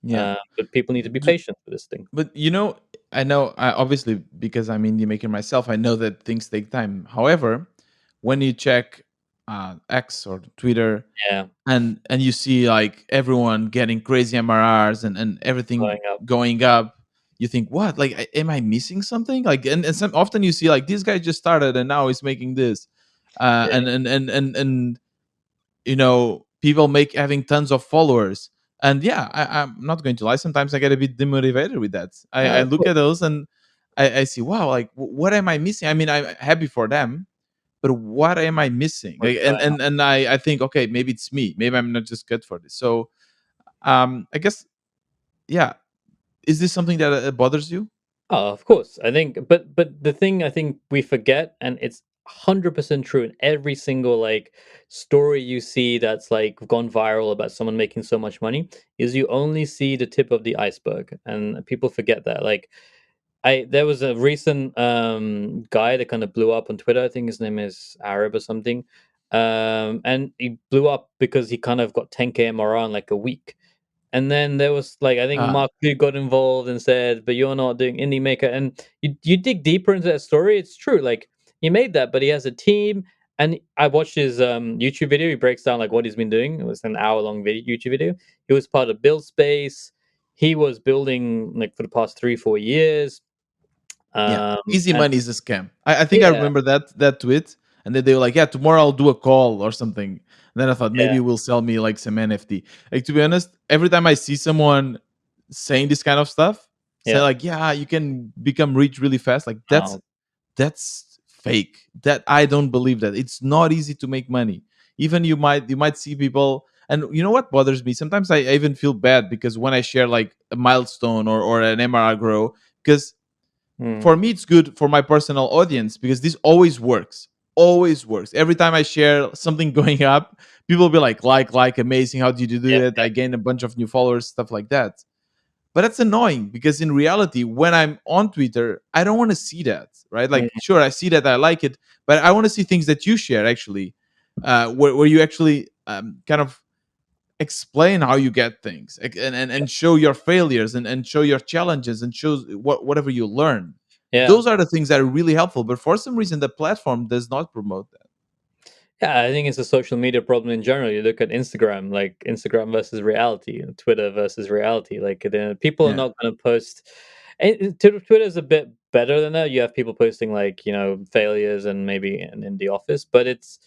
Yeah. But people need to be patient with this thing. But I know, obviously, because I'm indie maker myself, I know that things take time. However, when you check X or Twitter, Yeah, and you see like everyone getting crazy MRRs and everything going up. going up, you think, what? Like, am I missing something? Like, and some often you see like this guy just started and now he's making this, Yeah, and people make having tons of followers. And yeah, I'm not going to lie, sometimes I get a bit demotivated with that. I of look course. at those and I see, wow, like what am I missing? I mean, I'm happy for them, but what am I missing? What's And going on? and and I think, okay, maybe it's me, maybe I'm not just good for this. So I guess, yeah, is this something that bothers you? Oh, of course. I think, but the thing I think we forget, and it's 100% true in every single like story you see that's like gone viral about someone making so much money, is you only see the tip of the iceberg, and people forget that. Like, there was a recent guy that kind of blew up on Twitter. I think his name is Arab or something. and he blew up because he kind of got 10K MRR in like a week. And then there was like, I think Uh, Mark Lee got involved and said, "But you're not doing Indie Maker." And you dig deeper into that story, it's true. Like he made that, but he has a team. And I watched his YouTube video. He breaks down like what he's been doing. It was an hour-long video, YouTube video. He was part of Build Space. He was building like for the past 3-4 years. yeah, easy And money is a scam. I think I yeah, remember that tweet, and then they were like, "Yeah, tomorrow I'll do a call or something." And then I thought maybe yeah, it will sell me like some NFT. Like to be honest, every time I see someone saying this kind of stuff, say yeah. like, "Yeah, you can become rich really fast," like Oh, that's fake. That I don't believe that. It's not easy to make money. Even you might see people, and you know what bothers me? Sometimes I even feel bad because when I share like a milestone or an MRR grow, because hmm, for me it's good for my personal audience because this always works every time I share something going up. People will be like amazing, how did you do yeah, it? I gained a bunch of new followers, stuff like that. But that's annoying because in reality when I'm on Twitter I don't want to see that, right? yeah, Like sure, I see that, I like it, but I want to see things that you share actually, where you actually kind of explain how you get things, and show your failures, and show your challenges, and show whatever you learn. yeah. Those are the things that are really helpful, but for some reason the platform does not promote that. Yeah, I think it's a social media problem in general. You look at Instagram, like Instagram versus reality, and Twitter versus reality. Like people are Yeah, not going to post. Twitter is a bit better than that. You have people posting like failures and maybe in the office, but it's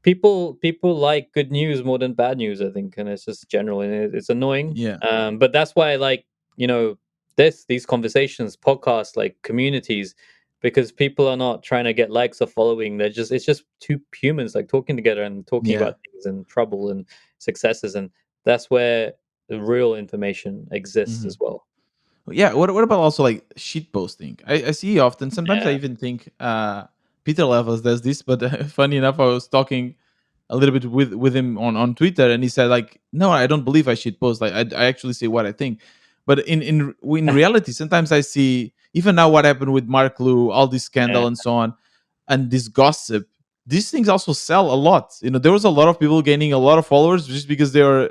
people like good news more than bad news. I think, and it's just general, and it's annoying. yeah, But that's why I like you know these conversations, podcasts, like communities, because people are not trying to get likes or following. It's just two humans like talking together and talking yeah. about things and trouble and successes, and that's where the real information exists Mhm. as well. Yeah, what about also like sheet posting? I see often. Sometimes I Yeah, even think Peter Levels does this, but funny enough, I was talking a little bit with him on Twitter, and he said like, "No, I don't believe I should post. Like, I actually say what I think." But in reality, sometimes I see even now what happened with Mark Lou, all this yeah, scandal and so on, and this gossip. These things also sell a lot. There was a lot of people gaining a lot of followers just because they were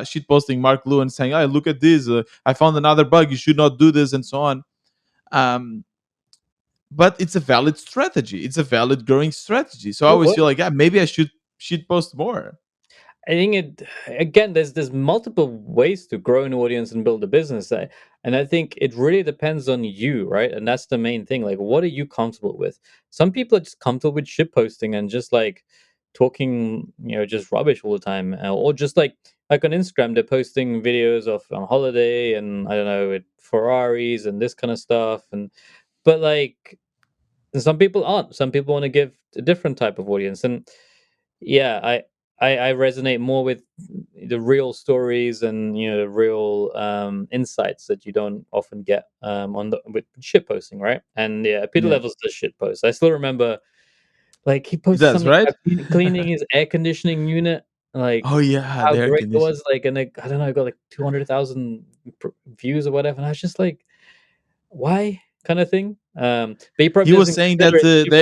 shit posting Mark Lou and saying, "Hey, look at this! I found another bug. You should not do this," and so on. Um, but it's a valid strategy. It's a valid growing strategy. So I always what feel like, yeah, maybe I should shit post more. I think it again. There's multiple ways to grow an audience and build a business, and I think it really depends on you, right? And that's the main thing. Like, what are you comfortable with? Some people are just comfortable with shit posting and just like talking, just rubbish all the time, or just like on Instagram, they're posting videos of on holiday and I don't know, with Ferraris and this kind of stuff, and but like some people aren't. Some people want to give a different type of audience, and yeah, I resonate more with the real stories and the real insights that you don't often get on the with shit posting, right? And yeah, Peter Yeah, Levels does shit post. I still remember like he it posted does, something right? about cleaning his air conditioning unit, like Oh yeah, how the air great it conditioning. was, like, and like, I don't know, I got like 200,000 views or whatever, and I was just like, why, kind of thing. But he He probably was doesn't saying consider that it cheap.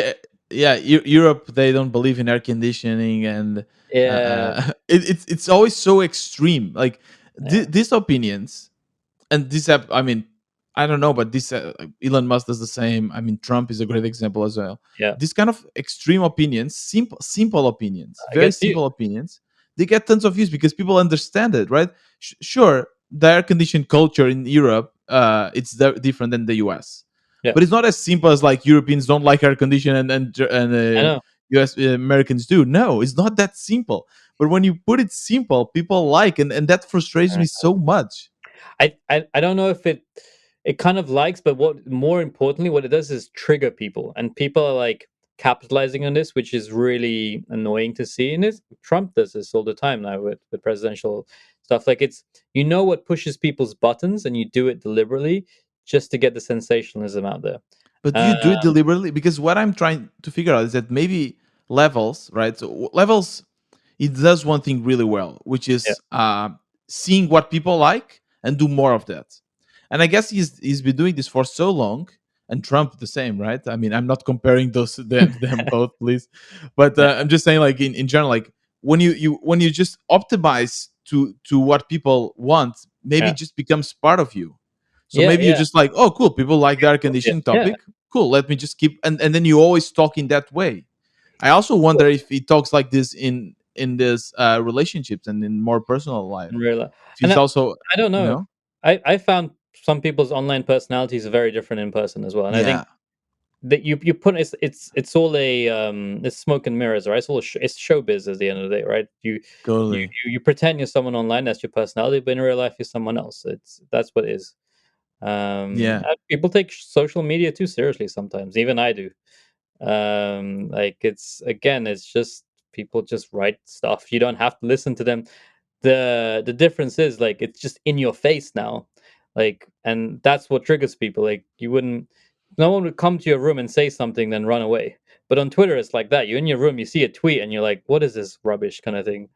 yeah, Europe, they don't believe in air conditioning, and Yeah, it's always so extreme. Like yeah, these opinions, and this I mean, I don't know, but this Elon Musk does the same. I mean, Trump is a great example as well. yeah. This kind of extreme opinions, simple opinions, I very guess you. simple opinions, they get tons of views because people understand it, right? Sure, the air conditioned culture in Europe, it's different than the US, Yeah, but it's not as simple as like Europeans don't like air conditioning, and I know. US Americans do. No, it's not that simple. But when you put it simple, people like, and that frustrates me so much. I don't know if it kind of likes, but what more importantly, what it does is trigger people, and people are like capitalizing on this, which is really annoying to see. And this Trump does this all the time now with presidential stuff. Like it's what pushes people's buttons, and you do it deliberately just to get the sensationalism out there. But do Uh, you do it deliberately? Because what I'm trying to figure out is that maybe levels, right? So levels, it does one thing really well, which yeah, is seeing what people like and do more of that. And I guess he's been doing this for so long. and Trump the same, right? I mean, I'm not comparing them both, please, but Yeah, I'm just saying, like in general, like when you just optimize to what people want, maybe yeah, it just becomes part of you. So yeah, maybe you're yeah. just like, oh, cool, people like the air Yeah, conditioning yeah. topic. Cool, let me just keep, and then you always talk in that way. I also wonder if he talks like this in this relationships and in more personal life. In real life. If And he's also, I don't you know. know, I found some people's online personalities are very different in person as well, and I think yeah, that you put it's all a it's smoke and mirrors, right? It's all it's showbiz at the end of the day, right? totally, You pretend you're someone online, that's your personality, but in real life you're someone else. That's what it is. yeah, People take social media too seriously sometimes. Even I do. Like it's again, it's just people just write stuff. You don't have to listen to them. The difference is like it's just in your face now, like, and that's what triggers people. Like you wouldn't, no one would come to your room and say something then run away. But on Twitter it's like that. You're in your room, you see a tweet and you're like, what is this rubbish kind of thing.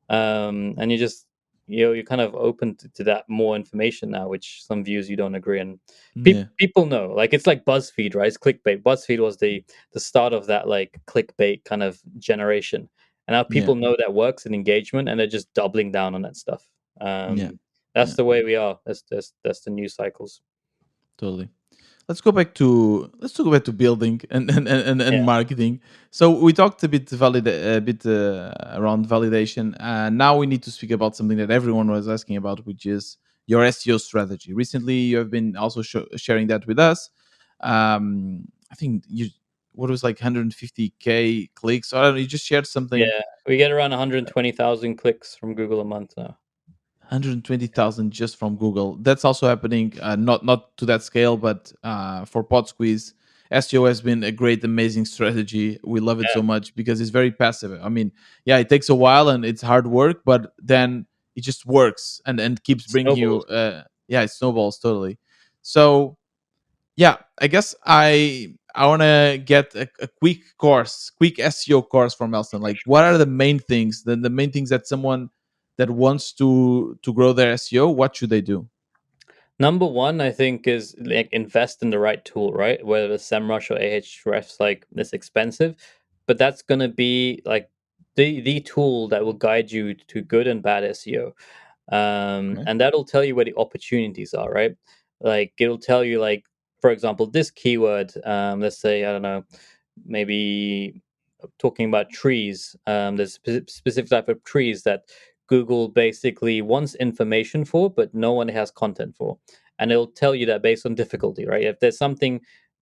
And you just, you know, you're kind of open to that more information now, which some views you don't agree. And yeah, people know, like it's like BuzzFeed, right? It's clickbait. BuzzFeed was the start of that like clickbait kind of generation, and now yeah, people know that works in engagement, and they're just doubling down on that stuff. yeah, That's yeah, the way we are. That's the news cycles. totally. Let's talk back to building and Yeah, marketing. So we talked a bit around validation, and now we need to speak about something that everyone was asking about, which is your SEO strategy. Recently, you have been also sharing that with us. I think you what was like 150K clicks. I don't know, you just shared something. yeah. We get around 120,000 clicks from Google a month now. 120,000 just from Google. That's also happening, not to that scale, but for Pod Squeeze, SEO has been a great, amazing strategy. We love it Yeah, so much because it's very passive. I mean, yeah, it takes a while and it's hard work, but then it just works and keeps bringing you. snowballs. Yeah, it snowballs totally. So yeah, I guess I want to get a quick SEO course from Elston. Like, what are the main things, the main things that someone that wants to grow their SEO, what should they do? Number one, I think, is like invest in the right tool, right? Whether it's SEMrush or Ahrefs, like it's expensive, but that's gonna be like the tool that will guide you to good and bad SEO. Okay. And that'll tell you where the opportunities are, right? Like it'll tell you, like, for example, this keyword, let's say, I don't know, maybe talking about trees. There's specific type of trees that Google basically wants information for, but no one has content for, and it'll tell you that based on difficulty, right? If there's something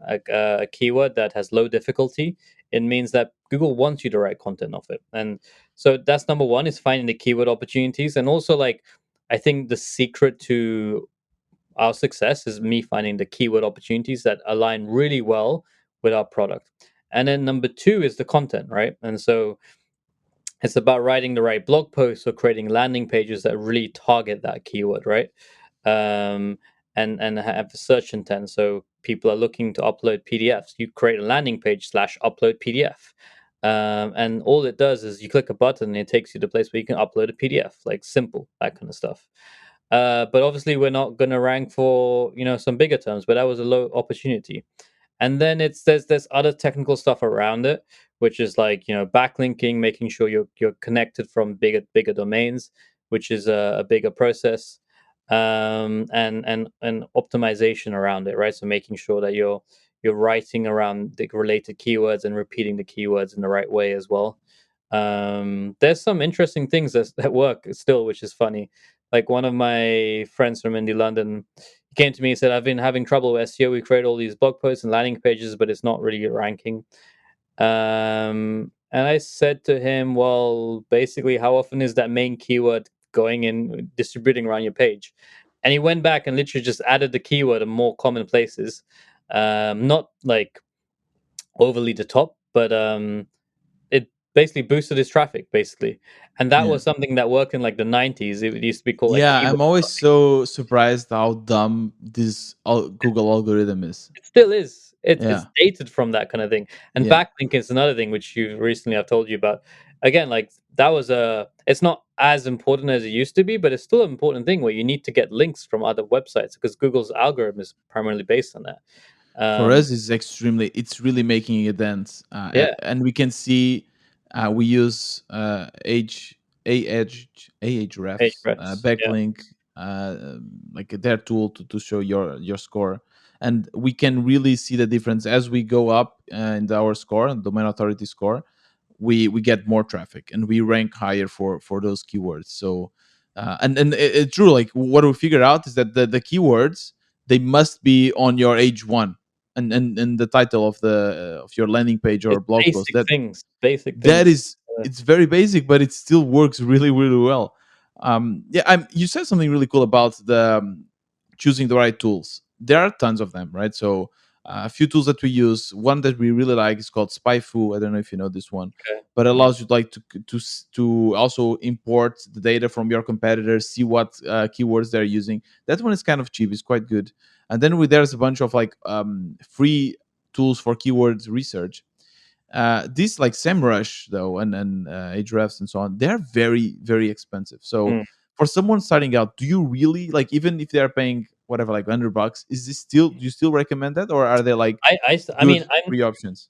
like a keyword that has low difficulty, it means that Google wants you to write content of it. And so that's number one, is finding the keyword opportunities. And also, like, I think the secret to our success is me finding the keyword opportunities that align really well with our product. And then number two is the content, right? And so it's about writing the right blog posts or creating landing pages that really target that keyword, right? Um, and have search intent. So people are looking to upload PDFs. You create a landing page slash upload PDF. And all it does is you click a button and it takes you to a place where you can upload a PDF, like simple, that kind of stuff. But obviously, we're not going to rank for, you know, some bigger terms, but that was a low opportunity. And then it's there's other technical stuff around it, which is like, you know, backlinking, making sure you're connected from bigger domains, which is a bigger process. And optimization around it, right? So making sure that you're writing around the related keywords and repeating the keywords in the right way as well. There's some interesting things that work still, which is funny. Like one of my friends from Indie London, he came to me and said, I've been having trouble with SEO. We create all these blog posts and landing pages, but it's not really ranking. And I said to him, well, basically, how often is that main keyword going in, distributing around your page? And he went back and literally just added the keyword in more common places. Not like overly the top, but it basically boosted his traffic, basically. And that Yeah. was something that worked in like the 90s. It used to be called like Yeah, keyword I'm always stuffing. so surprised how dumb this Google algorithm is. It still is. It's Yeah. dated from that kind of thing. And Yeah. backlink is another thing which you recently I've told you about. Again, like that was a it's not as important as it used to be, but it's still an important thing where you need to get links from other websites because Google's algorithm is primarily based on that. For Um, us is extremely, it's really making a dent, yeah, and we can see, we use age Ahrefs, Ahrefs. Yeah. backlink, like their tool to show your score, and we can really see the difference as we go up in our score and domain authority score. We get more traffic and we rank higher for those keywords. So and it's true, like what we figure out is that the keywords, they must be on your age one, and the title of your landing page or Just blog post. basic That things, basic that things. is, it's very basic, but it still works really really well. Yeah, you said something really cool about the choosing the right tools. There are tons of them, right? So a few tools that we use, one that we really like is called SpyFu. I don't know if you know this one, Okay. but it Yeah. allows you like to also import the data from your competitors, see what keywords they're using. That one is kind of cheap, it's quite good. And then there's a bunch of like free tools for keywords research. These like SEMrush though, and Ahrefs and so on, they're very very expensive. So Mm. for someone starting out, do you really like, even if they're paying whatever like $100, is this still, do you still recommend that, or are they like I good mean, I'm free options?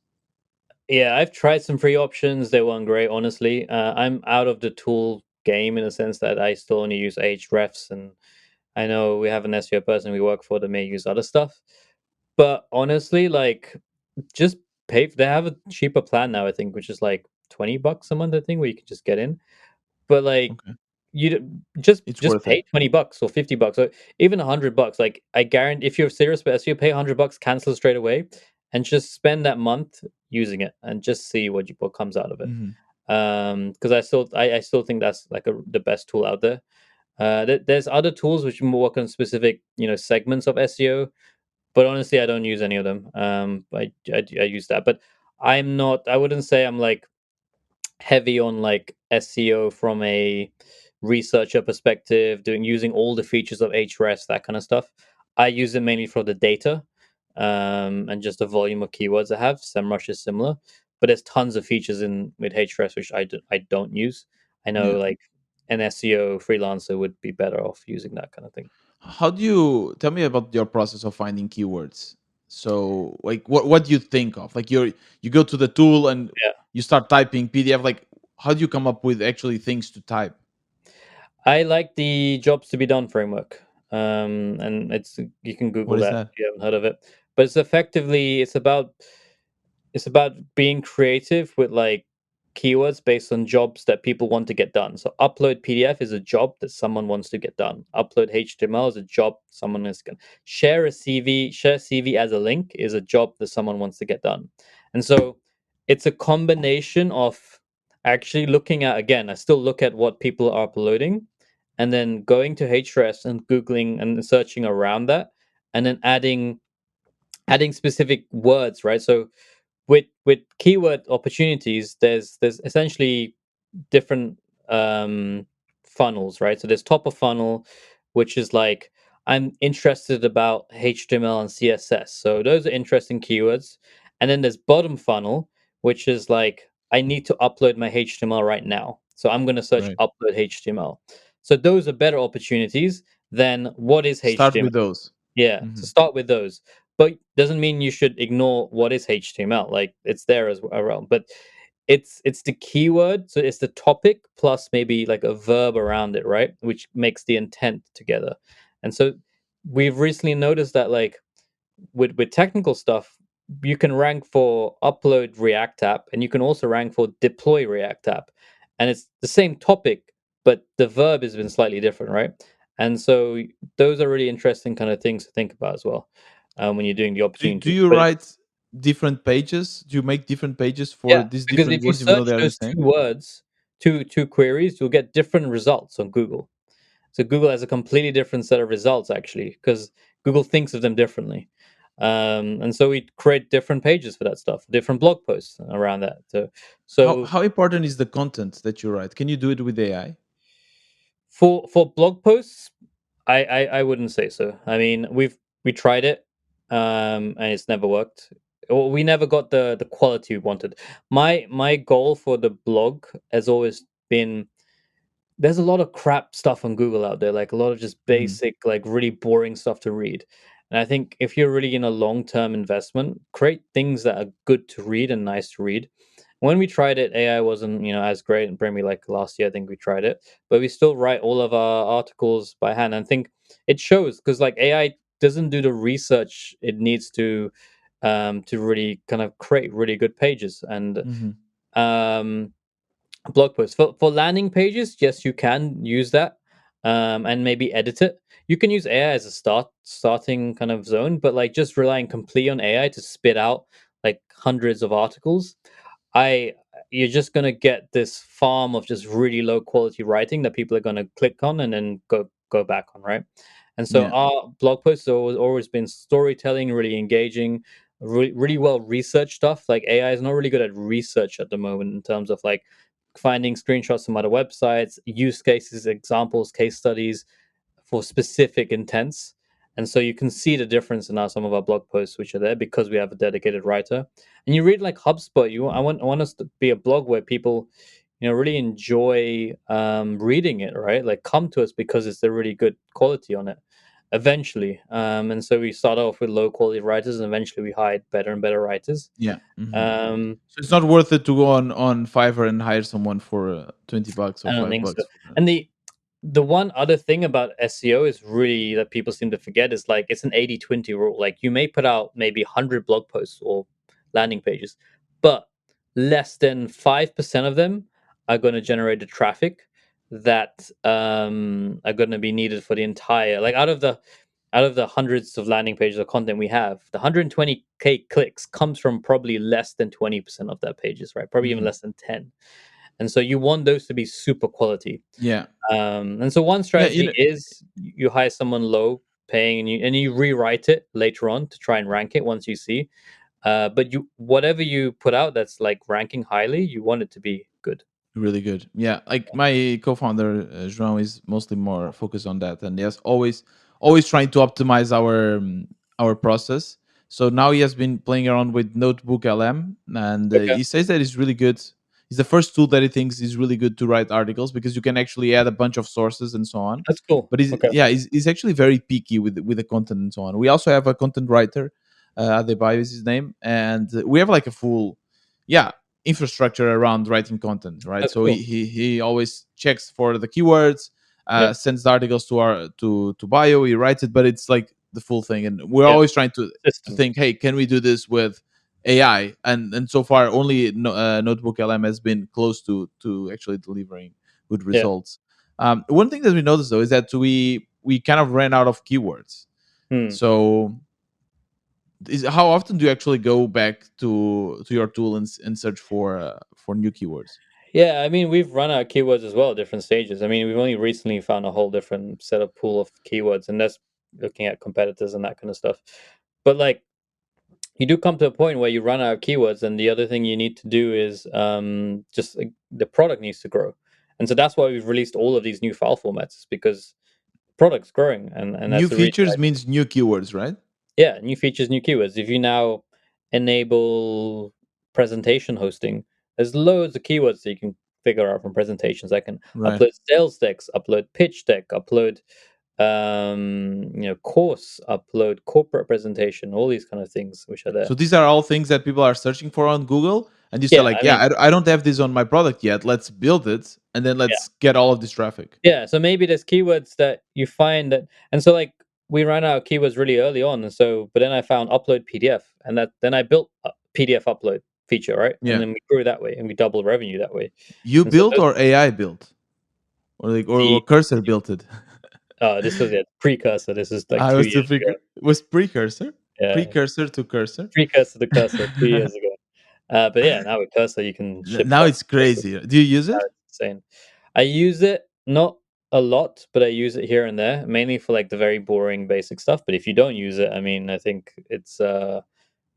yeah, I've tried some free options. They weren't great, honestly. I'm out of the tool game in the sense that I still only use Ahrefs, and I know we have an SEO person we work for that may use other stuff. But honestly, like, just pay. They have a cheaper plan now, I think, which is like $20 a month, I think, where you can just get in. But like, Okay, it's just worth it. pay $20 or $50 or even $100. Like, I guarantee, if you're serious about SEO, pay $100, cancel straight away, and just spend that month using it and just see what comes out of it. Hmm. Because I still think that's like the best tool out there. There's other tools which work on specific segments of SEO, but honestly, I don't use any of them. I use that, but I'm not. I wouldn't say I'm like heavy on like SEO from a researcher perspective, doing using all the features of Ahrefs, that kind of stuff. I use it mainly for the data, and just the volume of keywords I have. SEMrush is similar, but there's tons of features in with Ahrefs which I don't use. I know Yeah. like an SEO freelancer would be better off using that kind of thing. How do you, tell me about your process of finding keywords? So like what do you think of, like you go to the tool and Yeah. you start typing PDF, like how do you come up with actually things to type? I like the jobs to be done framework. And it's you can Google What is that that? if you haven't heard of it. But it's about being creative with like keywords based on jobs that people want to get done. So upload PDF is a job that someone wants to get done. Upload HTML is a job someone is going to share CV as a link is a job that someone wants to get done. And so it's a combination of actually looking at, again, I still look at what people are uploading and then going to Ahrefs and Googling and searching around that and then adding specific words, right? So with keyword opportunities, there's essentially different funnels, right? So there's top of funnel, which is like I'm interested about HTML and CSS. So those are interesting keywords. And then there's bottom funnel, which is like I need to upload my HTML right now. So I'm going to search Right. upload HTML. So those are better opportunities than what is Start HTML. with those. Yeah, so Hmm. start with those, but doesn't mean you should ignore what is HTML. Like it's there as well, but it's the keyword, so it's the topic plus maybe like a verb around it, right? Which makes the intent together. And so we've recently noticed that like with technical stuff, you can rank for upload React app, and you can also rank for deploy React app, and it's the same topic, but the verb has been slightly different, right? And so those are really interesting kind of things to think about as well when you're doing the Do opportunities. you But write different pages? Do you make different pages for yeah, these because different if you words, even though search they are the those two same? words, two queries, you'll get different results on Google. So Google has a completely different set of results actually, because Google thinks of them differently. And so we create different pages for that stuff, different blog posts around that. So How important is the content that you write? Can you do it with AI? for blog posts, I wouldn't say so. I mean, we tried it, and it's never worked. Or we never got the quality we wanted. My goal for the blog has always been, there's a lot of crap stuff on Google out there, like a lot of just Hmm. basic, like really boring stuff to read. And I think if you're really in a long-term investment, create things that are good to read and nice to read. When we tried it, AI wasn't, as great. And probably like last year, I think we tried it, but we still write all of our articles by hand. And I think it shows because like AI doesn't do the research it needs to really kind of create really good pages and Hmm. um, blog posts. For landing pages, yes, you can use that and maybe edit it. You can use AI as a starting kind of zone, but like just relying completely on AI to spit out like hundreds of articles, I you're just gonna get this farm of just really low quality writing that people are gonna click on and then go back on, right? And so Yeah. our blog posts have always been storytelling, really engaging, really well researched stuff. Like AI is not really good at research at the moment in terms of like finding screenshots from other websites, use cases, examples, case studies for specific intents. And so you can see the difference in some of our blog posts, which are there because we have a dedicated writer. And you read like HubSpot. I want us to be a blog where people, really enjoy reading it, right? Like come to us because it's a really good quality on it. Eventually, and so we start off with low quality writers, and eventually we hired better and better writers. Yeah. Hmm. Um, So it's not worth it to go on Fiverr and hire someone for $20 or I don't five think so. bucks for that. And the one other thing about SEO is really that people seem to forget is like it's an 80-20 rule. Like you may put out maybe 100 blog posts or landing pages, but less than 5% of them are going to generate the traffic that are going to be needed for the entire, like out of the hundreds of landing pages of content we have, the 120K clicks comes from probably less than 20% of their pages, right? Probably even Hmm. less than 10. And so you want those to be super quality. Yeah. And so one Yeah. strategy is you hire someone low paying and you rewrite it later on to try and rank it once you see. But you whatever you put out that's like ranking highly, you want it to be good. Really good. Yeah, like my co-founder João is mostly more focused on that, and yes, always trying to optimize our process. So now he has been playing around with Notebook LM, and Okay, he says that it's really good. It's the first tool that he thinks is really good to write articles because you can actually add a bunch of sources and so on. that's cool. But he's Okay, yeah, he's actually very picky with the content and so on. We also have a content writer, Adebayo is his name, and we have like a full, yeah, infrastructure around writing content, right? that's So cool. he always checks for the keywords, Yeah, sends the articles to our to bio, he writes it, but it's like the full thing, and we're yeah, always trying to system. think, hey, can we do this with AI? And so far, only Notebook LM has been close to actually delivering good Yeah. results. One thing that we noticed though is that we kind of ran out of keywords. Hmm. So how often do you actually go back to your tool and search for new keywords? Yeah, I mean, we've run our keywords as well at different stages. I mean, we've only recently found a whole different set of pool of keywords, and that's looking at competitors and that kind of stuff. But like, you do come to a point where you run out of keywords, and the other thing you need to do is just like, the product needs to grow, and so that's why we've released all of these new file formats is because the product's growing, and New that's the reason. features means new keywords, right? Yeah, new features, new keywords. If you now enable presentation hosting, there's loads of keywords that you can figure out from presentations. I can Right. upload sales decks, upload pitch deck, upload course, upload corporate presentation, all these kind of things which are there. So these are all things that people are searching for on Google, and you say Yeah, like, I yeah, mean, I don't have this on my product yet. Let's build it, and then yeah. let's get all of this traffic. Yeah, so maybe there's keywords that you find that, and so like we ran out of keywords really early on, and so but then I found upload PDF, and that then I built a PDF upload feature, right? And Yeah, then we grew that way, and we doubled revenue that way. you And so built those or AI built, or like or the Cursor built it. this was a precursor. This is like I two was years the ago. was precursor, Yeah, precursor to cursor. precursor to cursor 2 years ago. But yeah, now with cursor you can ship Now stuff. it's crazy. Do you use Now it? it's insane. I use it not a lot, but I use it here and there, mainly for like the very boring basic stuff. But if you don't use it, I mean, I think it's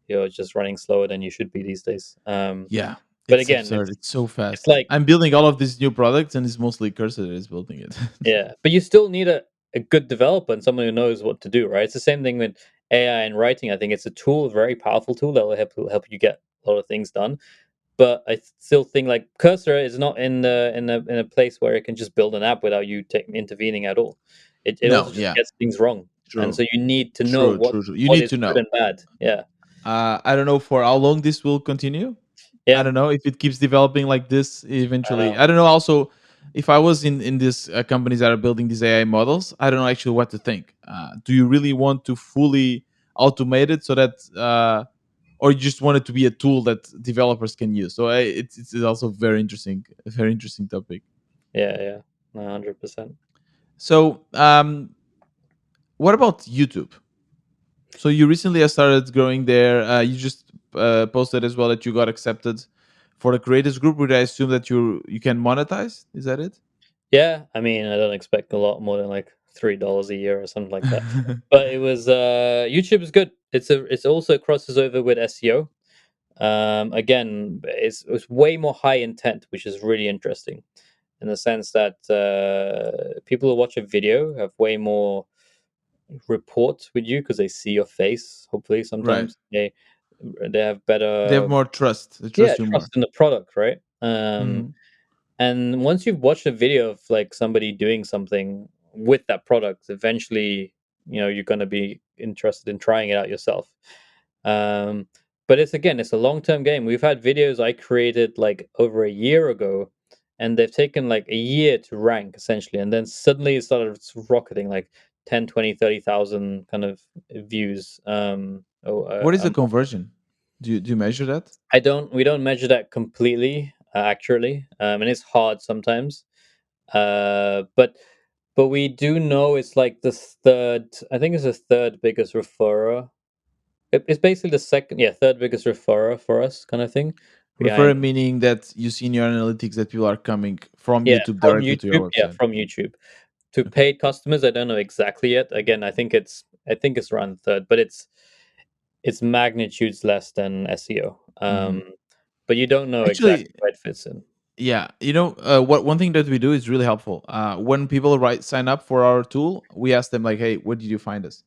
you're just running slower than you should be these days. Yeah, But it's again, absurd. It's so it's fast. like I'm building all of these new products, and it's mostly Cursor that is building it. yeah, but you still need a good developer and someone who knows what to do, right? It's the same thing with AI and writing. I think it's a tool, a very powerful tool that will help you get a lot of things done. But I still think like Cursor is not in a place where it can just build an app without you intervening at all. It No, also just yeah, gets things wrong. and True. so you need to know True, true, true. You what need is to good know. and bad. Yeah, I don't know for how long this will continue. I yeah, don't know if it keeps developing like this I eventually. know. I don't know also if I was in these companies that are building these AI models, I don't know actually what to think. Do you really want to fully automate it so that or you just want it to be a tool that developers can use? So it's also very interesting, a very interesting topic. Yeah, yeah, 100%. So what about YouTube? So you recently have started growing there. You just posted as well that you got accepted for the creators group. Would I assume that you can monetize? Is that it? Yeah, I mean, I don't expect a lot more than like $3 a year or something like that. But it was YouTube is good. It's also crosses over with SEO. Again, it's way more high intent, which is really interesting in the sense that people who watch a video have way more rapport with you because they see your face. Hopefully, Right. sometimes they have They have better, more trust. They yeah, trust you trust more. in the product, right? Hmm. And once you've watched a video of like somebody doing something with that product, eventually, you're going to be interested in trying it out yourself. Um, but it's a long term game. We've had videos I created like over a year ago, and they've taken like a year to rank essentially. And then suddenly it started rocketing like 10, 20, 30,000 kind of views. What is the conversion? Do you measure that? We don't measure that completely accurately, and it's hard sometimes. But we do know it's like the third. I think it's the third biggest referrer. It's basically the second, yeah, third biggest referrer for us, kind of thing. Refer Behind, meaning that you see in your analytics that people are coming from yeah, YouTube from directly to YouTube, your yeah, website. from YouTube to Okay. paid customers. I don't know exactly yet. Again, I think it's around third, but it's magnitudes less than SEO. Hmm. But you don't know Actually, exactly where it fits in. yeah, what one thing that we do is really helpful. When people sign up for our tool, we ask them like, "Hey, where did you find us?"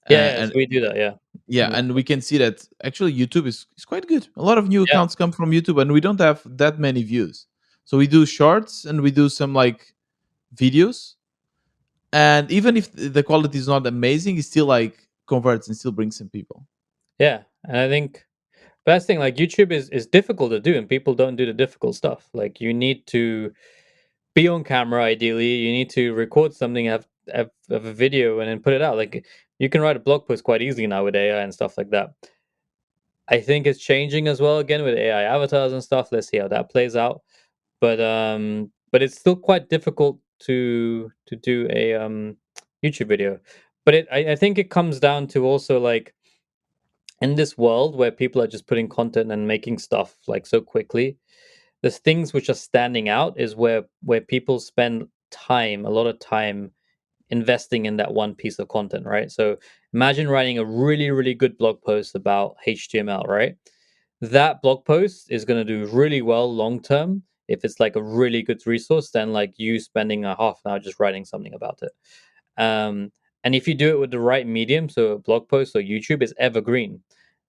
Yeah, yeah, so And we do that. Yeah, yeah, and we can see that actually YouTube is quite good. A lot of new yeah, accounts come from YouTube, and we don't have that many views. So we do shorts and we do some like videos, and even if the quality is not amazing, it still like converts and still brings some people. yeah. And I think best thing, like YouTube is difficult to do, and people don't do the difficult stuff. Like you need to be on camera, ideally. You need to record something, have a video, and then put it out. Like you can write a blog post quite easily now with AI and stuff like that. I think it's changing as well again with AI avatars and stuff. Let's see how that plays out. But it's still quite difficult to do a YouTube video. But I think it comes down to also like in this world where people are just putting content and making stuff like so quickly, there's things which are standing out is where people spend time, a lot of time investing in that one piece of content, right? So imagine writing a really, really good blog post about HTML, right? That blog post is going to do really well long term if it's like a really good resource than like you spending a half an hour just writing something about it. Um, and if you do it with the right medium, so a blog post or YouTube is evergreen.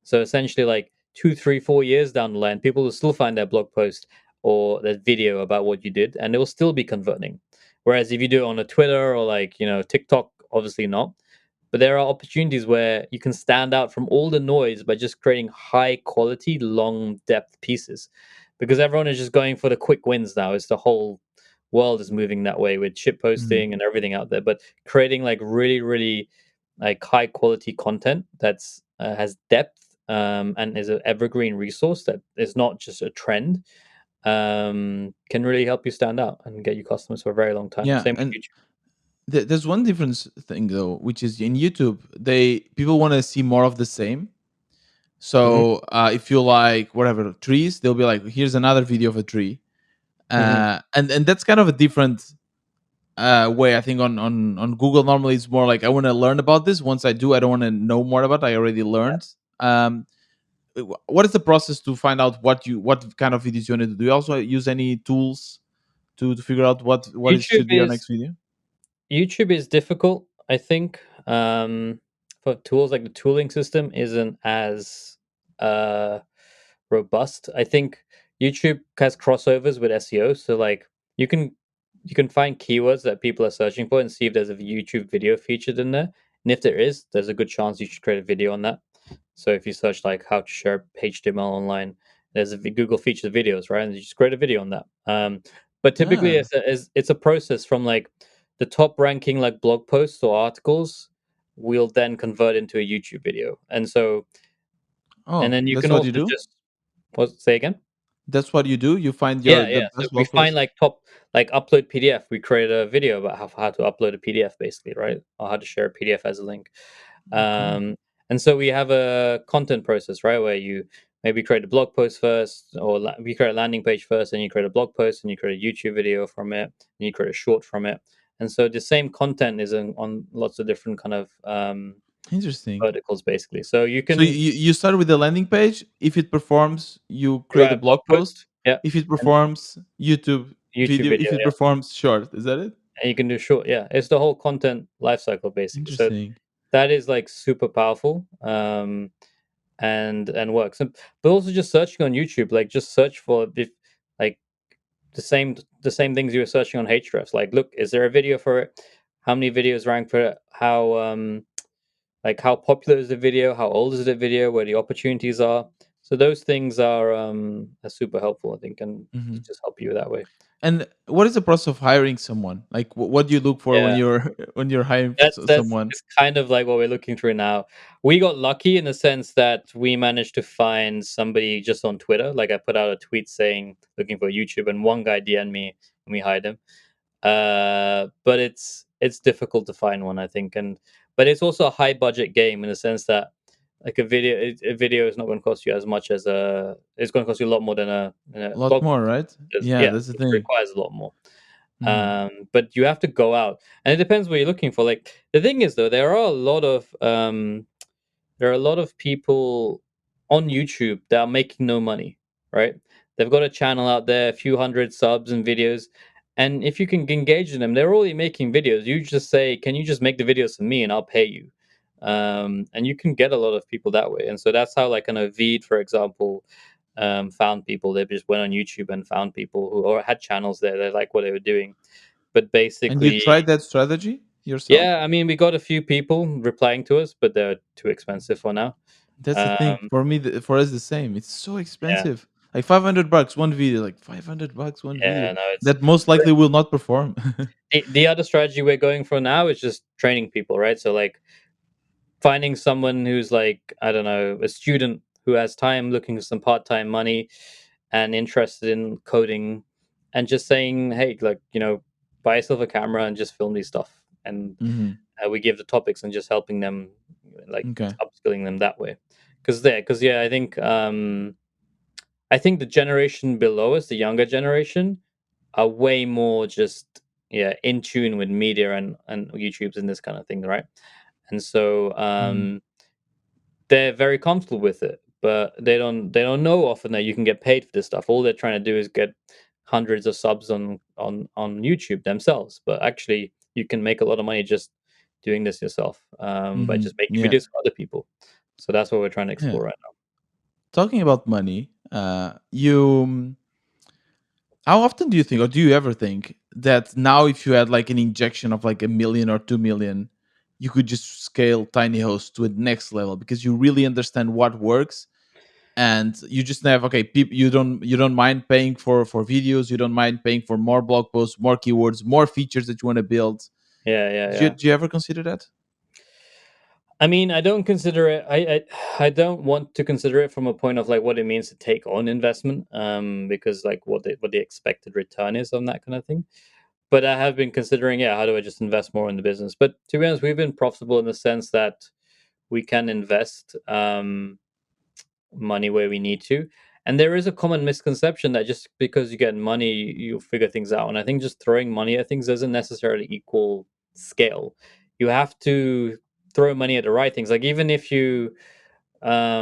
So essentially, like 2, 3, 4 years down the line, people will still find that blog post or that video about what you did, and it will still be converting. Whereas if you do it on a Twitter or like TikTok, obviously not. But there are opportunities where you can stand out from all the noise by just creating high quality, long depth pieces. Because everyone is just going for the quick wins now. It's the whole world is moving that way with shit Mhm. posting and everything out there. But creating like really, really like high quality content that's has depth and is an evergreen resource that is not just a trend can really help you stand out and get you customers for a very long time. Yeah, Same and with YouTube. there's one difference thing though, which is in YouTube, they people want to see more of the same. Hmm. So if you like whatever trees, they'll be like, "Here's another video of a tree," Hmm. and that's kind of a different way. I think on Google normally it's more like I want to learn about this. Once I do, I don't want to know more about. I already learned. Um, what is the process to find out what kind of videos you want to do? Do you also use any tools to figure out what is YouTube should be your is next video? YouTube is difficult, I think. For tools like the tooling system isn't as uh, robust. I think YouTube has crossovers with SEO, so like you can you can find keywords that people are searching for and see if there's a YouTube video featured in there. And if there is, there's a good chance you should create a video on that. So if you search like how to share HTML online, there's a Google features videos, right? And you just create a video on that. But typically, Ah, it's a process from like the top ranking like blog posts or articles will then convert into a YouTube video. And oh, then you that's can what you also do. just what say again? That's what you do. You find your Yeah, the yeah. So best we blog find post. like top like upload PDF. We create a video about how to upload a PDF basically, right? Or how to share a PDF as a link. Okay, Um, and so we have a content process, right, where you maybe create a blog post first, or you create a landing page first, and you create a blog post, and you create a YouTube video from it, and you create a short from it. And so the same content is on lots of different kind of interesting. verticals, basically. So you So can you start with the landing page. If it performs, you you create write a a blog blog post. post, yeah, If it and performs, YouTube YouTube video. If video, it yeah, performs, short. Is that it? and you can do short, yeah. It's the whole content lifecycle basically. So Interesting. that is like super powerful. And works. But also just searching on YouTube, like just search for if like the same things you were searching on Ahrefs. Like, look, is there a video for it? How many videos rank for it? How popular is the video? How old is the video? Where the opportunities are. So those things are super helpful, I think, and Hmm. just help you that way. And what is the process of hiring someone? Like, what do you look for when Yeah. you're when you're hiring That's someone? it's kind of like what we're looking through now. We got lucky in the sense that we managed to find somebody just on Twitter. Like I put out a tweet saying looking for YouTube, and one guy DM'd me and we hired him. But it's difficult to find one, I think, and but it's also a high budget game in the sense that like a video is not going to cost you as much as a it's going to cost you a lot more than a A lot blog more, post. right? Yeah, Yeah, that's the it thing. requires a lot more. Hmm. But you have to go out, and it depends what you're looking for. Like the thing is, though, there are a lot of people on YouTube that are making no money, right? They've got a channel out there, a few hundred subs and videos, and if you can engage in them, they're already making videos. You just say, "Can you just make the videos for me, and I'll pay you." And you can get a lot of people that way, and so that's how, like, an Avid, for example, found people. They just went on YouTube and found people who or had channels there. They like what they were doing, but And you basically, tried that strategy yourself? yeah. I mean, we got a few people replying to us, but they're too expensive for now. That's the thing. Um, For me, for us, the same. It's so yeah, expensive. Like $500 one video. Like $500 one video yeah. No, it's that most likely will not perform. the other strategy we're going for now is just training people, right? So like finding someone who's like, I don't know, a student who has time looking for some part-time money and interested in coding, and just saying, hey, like, buy yourself a camera and just film these stuff. And Hmm. we give the topics and just helping them, like Okay. upskilling them that way. Because yeah, I think the generation below us, the younger generation, are way more just, yeah, in tune with media and YouTube's and this kind of thing, right? And so Hmm. they're very comfortable with it, but they don't know often that you can get paid for this stuff. All they're trying to do is get hundreds of subs on YouTube themselves, but actually you can make a lot of money just doing this yourself, by Hmm. just making Yeah. videos for other people. So that's what we're trying to Yeah. explore right now. Talking about money, how often do you think, or do you ever think that now, if you had like an injection of like 1 million or 2 million, you could just scale tiny hosts to a next level because you really understand what works, and you just have, okay, people, you don't mind paying for videos, you don't mind paying for more blog posts, more keywords, more features that you want to build. Yeah, yeah, Do you, yeah. do you ever consider that? I mean, I don't consider it. I don't want to consider it from a point of like what it means to take on investment, because like what the expected return is on that kind of thing. But I have been considering, yeah, how do I just invest more in the business? But to be honest, we've been profitable in the sense that we can invest money where we need to. And there is a common misconception that just because you get money, you figure things out. And I think just throwing money at things doesn't necessarily equal scale. You have to throw money at the right things. Like even if you got, I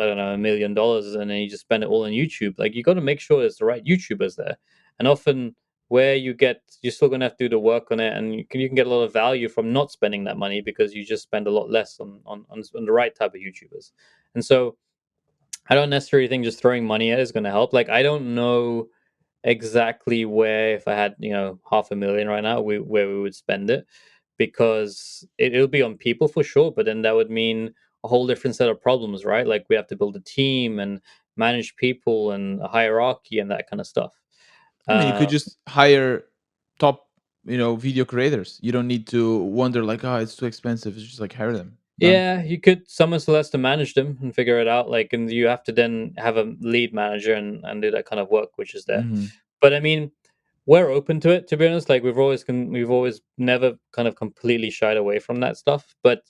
don't know, $1 million and then you just spend it all on YouTube, like you got to make sure there's the right YouTubers there. And often where you're still gonna have to do the work on it, and you can get a lot of value from not spending that money because you just spend a lot less on the right type of YouTubers. And so I don't necessarily think just throwing money at it is going to help. Like I don't know exactly where, if I had half a million right now, where we would spend it. because it'll be on people for sure, but then that would mean a whole different set of problems, right? Like we have to build a team and manage people and a hierarchy and that kind of stuff. I mean, you Uh, could just hire top, video creators. You don't need to wonder like, oh, it's too expensive. It's just like hire them. Done. yeah, you could summon Celeste to manage them and figure it out. Like, and you have to then have a lead manager and do that kind of work, which is there. Hmm. But I mean, we're open to it, to be honest. Like we've always never kind of completely shied away from that stuff. But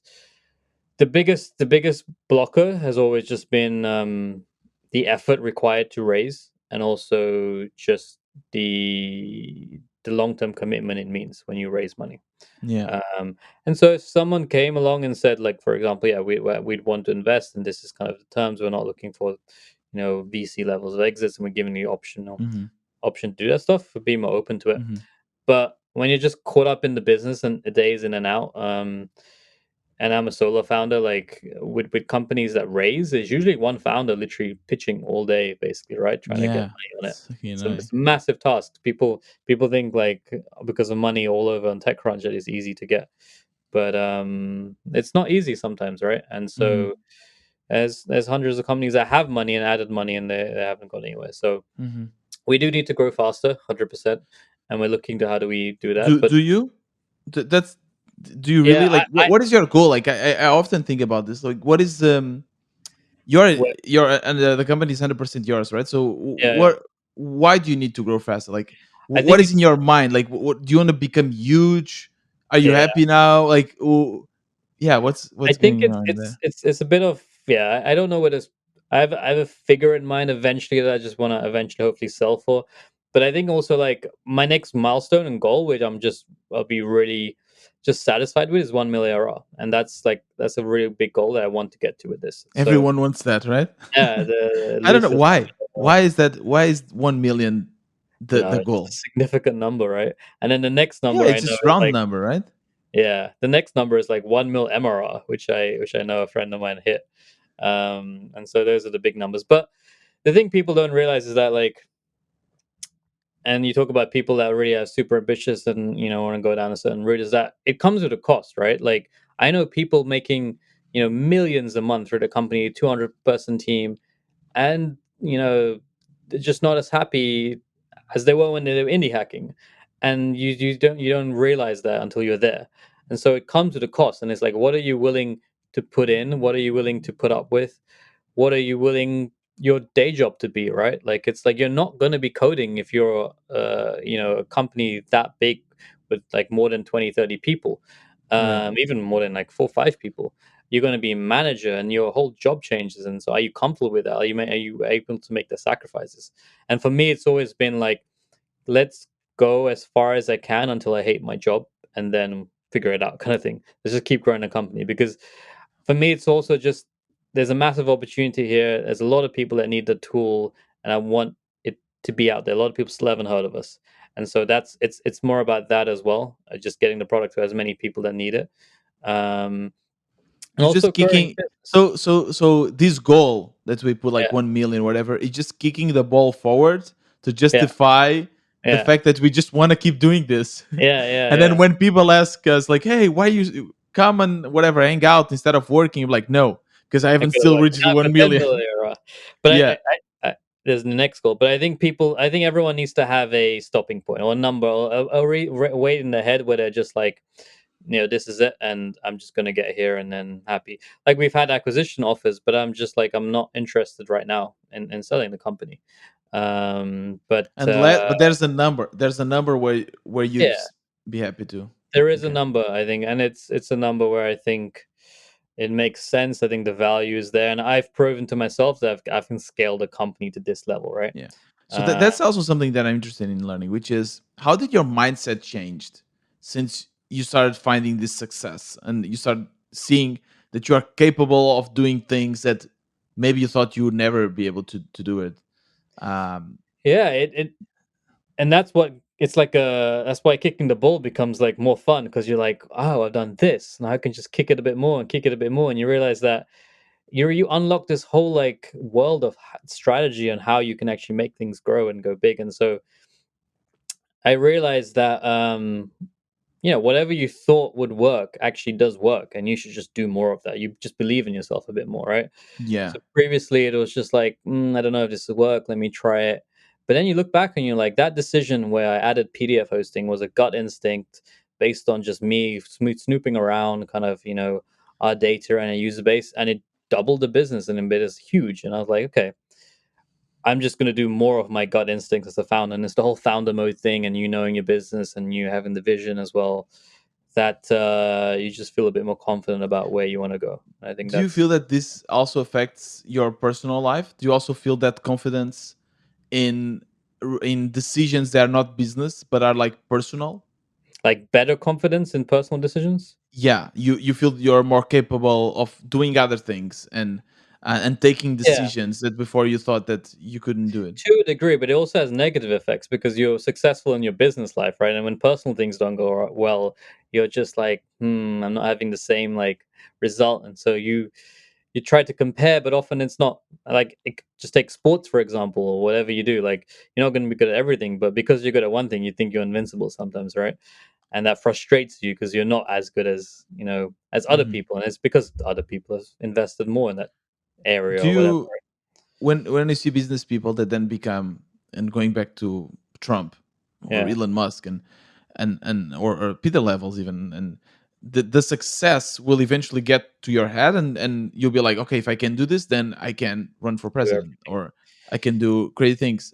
the biggest blocker has always just been the effort required to raise, and also just the long term commitment it means when you raise money. Yeah. And so if someone came along and said, like, for example, yeah, we'd want to invest, and this is kind of the terms. We're not looking for, VC levels of exits, and we're giving you Hmm. option to do that stuff. We'd be more open to it. Hmm. But when you're just caught up in the business and the days in and out, and I'm a solo founder, like with companies that raise, there's usually one founder literally pitching all day, basically, right, trying to get Yeah. money on it. It's fucking It's annoying. a massive task. People think like because of money all over on TechCrunch that it's easy to get, but it's not easy sometimes, right? And Hmm. so there's hundreds of companies that have money and added money and they haven't gone anywhere. So Hmm. we do need to grow faster, 100%, and we're looking to how do we do that. Do But do you? That's. Do you yeah, really like? What is your goal? Like, I often think about this. Like, what is You're we you're and the company is 100% yours, right? So yeah, what? Why do you need to grow faster? Like, I what think is in it's your mind? Like, what do you want to become huge? Are you yeah. happy now? Like, yeah. I What's think going on there? it's a bit of yeah. I don't know what is. I have a figure in mind eventually that I just want to eventually hopefully sell for, but I think also like my next milestone and goal, which I'll be really just satisfied with, is 1 million ARR, and that's a really big goal that I want to get to with this. So Everyone wants that, right? yeah, the I don't know least is why. Why is that? Why is 1 million I the know it's a goal? significant number, right? And then the next Yeah, number I it's know just is round like number, right? yeah, the next number is like 1 mil MRR, which I know a friend of mine hit. And so those are the big numbers. But the thing people don't realize is that like, and you talk about people that really are super ambitious and want to go down a certain route, is that it comes with a cost, right? Like I know people making millions a month for the company, 200-person team, and they're just not as happy as they were when they were indie hacking, and you don't realize that until you're there. And so it comes with a cost, and it's like, what are you willing to put in? What are you willing to put up with? What are you willing your day job to be, right? Like it's like you're not going to be coding if you're a company that big with like more than 20, 30 people, Right. even more than like 4 or 5 people. You're going to be a manager and your whole job changes. And so are you comfortable with that? Are you able to make the sacrifices? And for me it's always been like, let's go as far as I can until I hate my job, and then figure it out, kind of thing. Let's just keep growing the company, because for me it's also just there's a massive opportunity here. There's a lot of people that need the tool, and I want it to be out there. A lot of people still haven't heard of us, and so it's more about that as well. Just getting the product to as many people that need it, and It's also just growing kicking. business. So this goal that we put like Yeah, 1 million, whatever, it's just kicking the ball forward to yeah, justify the yeah, fact that we just want to keep doing this. yeah, yeah, And then yeah. when people ask us like, "Hey, why you come and whatever hang out instead of working?" I'm like, "No, because I I haven't could have still like reached the half a 1 million." 10 million, but Yeah, I there's the next goal. But I think everyone needs to have a stopping point or a number, or weight in their head where they're just like, this is it, and I'm just gonna get here and then happy. Like we've had acquisition offers, but I'm just like I'm not interested right now in selling the company. But but there's a number. There's a number where you'd yeah, be happy to. there is a Okay. number, I think, and it's a number where I think it makes sense. I think the value is there, and I've proven to myself that I can scale the company to this level, right? Yeah. So Uh, that's also something that I'm interested in learning, which is how did your mindset changed since you started finding this success and you started seeing that you are capable of doing things that maybe you thought you would never be able to do it. Um, yeah, it and that's what it's like. That's why kicking the ball becomes like more fun, because you're like, oh, I've done this, now I can just kick it a bit more and kick it a bit more, and you realize that you unlock this whole like world of strategy on how you can actually make things grow and go big. And so I realized that whatever you thought would work actually does work, and you should just do more of that. You just believe in yourself a bit more, right? Yeah. So previously it was just like, I don't know if this will work. Let me try it. But then you look back and you're like, that decision where I added PDF hosting was a gut instinct based on just me snooping around, kind of, our data and a user base, and it doubled the business and it is huge. And I was like, okay, I'm just going to do more of my gut instincts as a founder. And it's the whole founder mode thing, and you knowing your business and you having the vision as well, that you just feel a bit more confident about where you want to go. I think Do you feel that's that this also affects your personal life? Do you also feel that confidence in in decisions that are not business but are like personal? like better confidence in personal decisions. Yeah, you feel you're more capable of doing other things and taking Yeah, decisions that before you thought that you couldn't do it. to a degree, but it also has negative effects because you're successful in your business life, right? And when personal things don't go well, you're just like, I'm not having the same like result, and so you try to compare, but often it's not like just take sports for example, or whatever you do. Like you're not going to be good at everything, but because you're good at one thing, you think you're invincible sometimes, right? And that frustrates you because you're not as good as as other Mhm. people, and it's because other people have invested more in that area Do or whatever. you when you see business people that then become, and going back to Trump or Yeah, Elon Musk and or Peter Levels even, and the success will eventually get to your head, and you'll be like, okay, if I can do this, then I can run for do president everything. or I can do crazy things.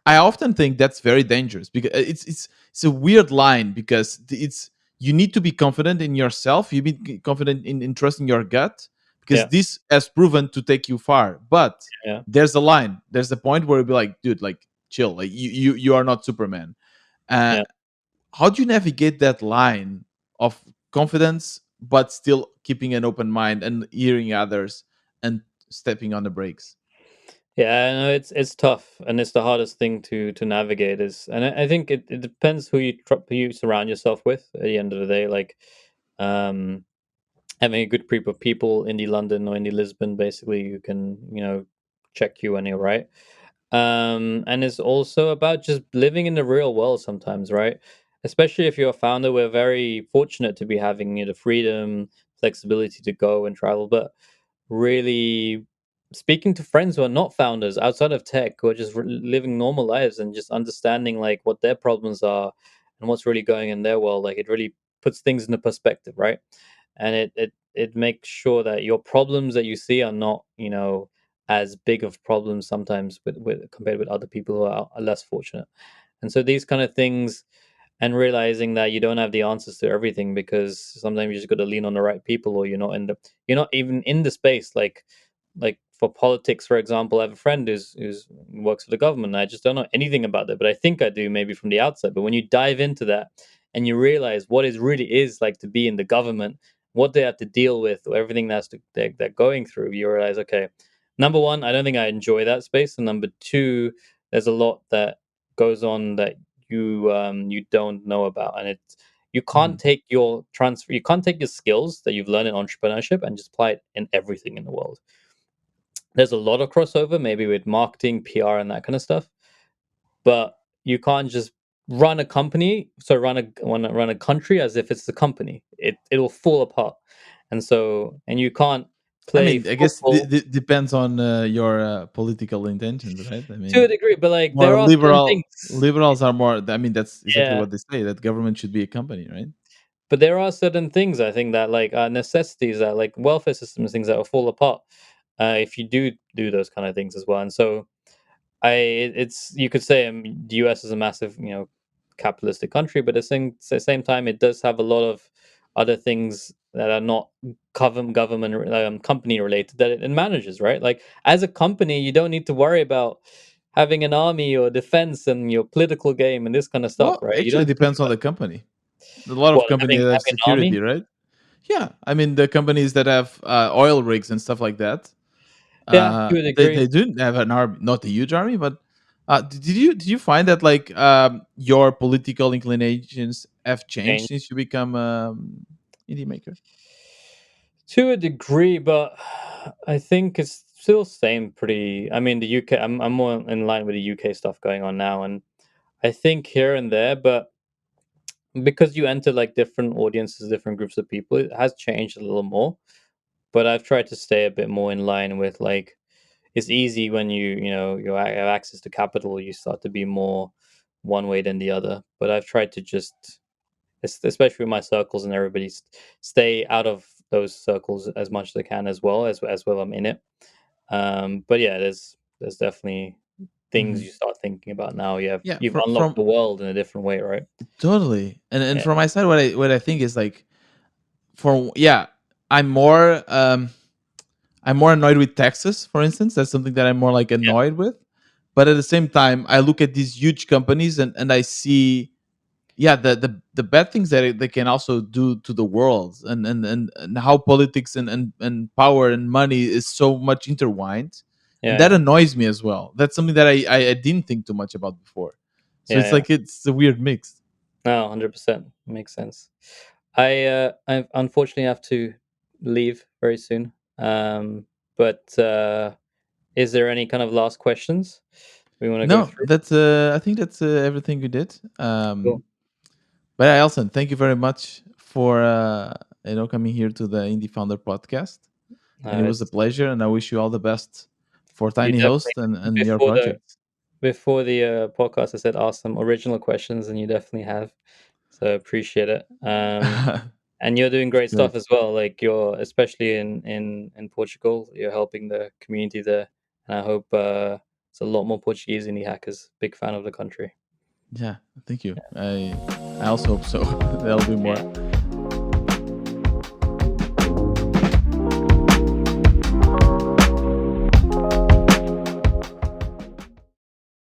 I often think that's very dangerous because it's a weird line because it's you need to be confident in yourself. You be confident in trusting your gut because Yeah, this has proven to take you far. But yeah, there's a line. There's a point where you'll be like, dude, like chill. Like you are not Superman. Uh, yeah. how do you navigate that line of confidence but still keeping an open mind and hearing others and stepping on the brakes? Yeah, no, it's tough, and it's the hardest thing to navigate. And I think it depends who you surround yourself with. At the end of the day, like um, having a good group of people in the London or in the Lisbon, basically, who can check you when you're right. And it's also about just living in the real world sometimes, right? Especially if you're a founder, we're very fortunate to be having the freedom, flexibility to go and travel, but really speaking to friends who are not founders outside of tech, who are just living normal lives and just understanding like what their problems are and what's really going in their world, like it really puts things into perspective, right? And it makes sure that your problems that you see are not as big of problems sometimes with compared with other people who are less fortunate. And so these kind of things, and realizing that you don't have the answers to everything, because sometimes you just got to lean on the right people, or you're not even in the space. Like for politics, for example, I have a friend who's works for the government, and I just don't know anything about that, but I think I do, maybe from the outside. But when you dive into that and you realize what it really is like to be in the government, what they have to deal with, or everything they're going through, you realize, okay, number one, I don't think I enjoy that space, and number two, there's a lot that goes on that you don't know about, and Mhm. you can't take your skills that you've learned in entrepreneurship and just apply it in everything in the world. There's a lot of crossover, maybe with marketing, PR, and that kind of stuff, but you can't just run a company, so run a country as if it's the company. It'll fall apart, and you can't I play mean, I guess football depends on your political intentions, right? I to a mean, degree, but like more there are certain things. liberals are more. I mean, that's exactly Yeah, what they say, that government should be a company, right? but there are certain things I think that like are necessities, that like welfare systems, things that will fall apart if you do those kind of things as well. And so it's you could say the US is a massive capitalistic country, but at the same time it does have a lot of other things that are not government company related that it manages, right? Like as a company, you don't need to worry about having an army or defense and your political game and this kind of stuff, Well, right? You actually, don't think depends on about the company. A lot of what companies have having an army. security, right? Yeah, I mean, the companies that have oil rigs and stuff like that, Yeah, to a they degree. do have an army, not a huge army, but did you find that like your political inclinations have changed Change since you become indie maker? to a degree, but I think it's still staying pretty. I mean, the UK. I'm more in line with the UK stuff going on now, and I think here and there, but because you enter like different audiences, different groups of people, it has changed a little more. But I've tried to stay a bit more in line with like it's easy when you have access to capital, you start to be more one way than the other. But I've tried to just, especially with my circles and everybody, stay out of those circles as much as I can as well. I'm in it. But yeah, there's definitely things Mhm. you start thinking about now. Yeah, You've unlocked from the world in a different way, right? totally. And Yeah, from my side, what I think is like, for yeah, I'm more um I'm more annoyed with taxes, for instance. That's something that I'm more like yeah, annoyed with. But at the same time, I look at these huge companies, and I see, yeah, the bad things that they can also do to the world, and how politics and power and money is so much intertwined, and yeah, that yeah, annoys me as well. That's something that I didn't think too much about before. So yeah, it's yeah. like it's a weird mix. No, 100% makes sense. I unfortunately have to leave very soon. But is there any kind of last questions we want to go No, through? that's I think that's everything we did. Cool. But yeah, Elson, thank you very much for coming here to the Indie Founder podcast, and it was a It's pleasure. And I wish you all the best for you Tiny definitely Host and your before the projects. podcast, I said ask some original questions, and you definitely have. So appreciate it. And you're doing great stuff Great. as well. Like you're especially in Portugal, you're helping the community there, and I hope it's a lot more Portuguese indie hackers. Big fan of the country. Yeah, thank you. I also hope so. There'll be more.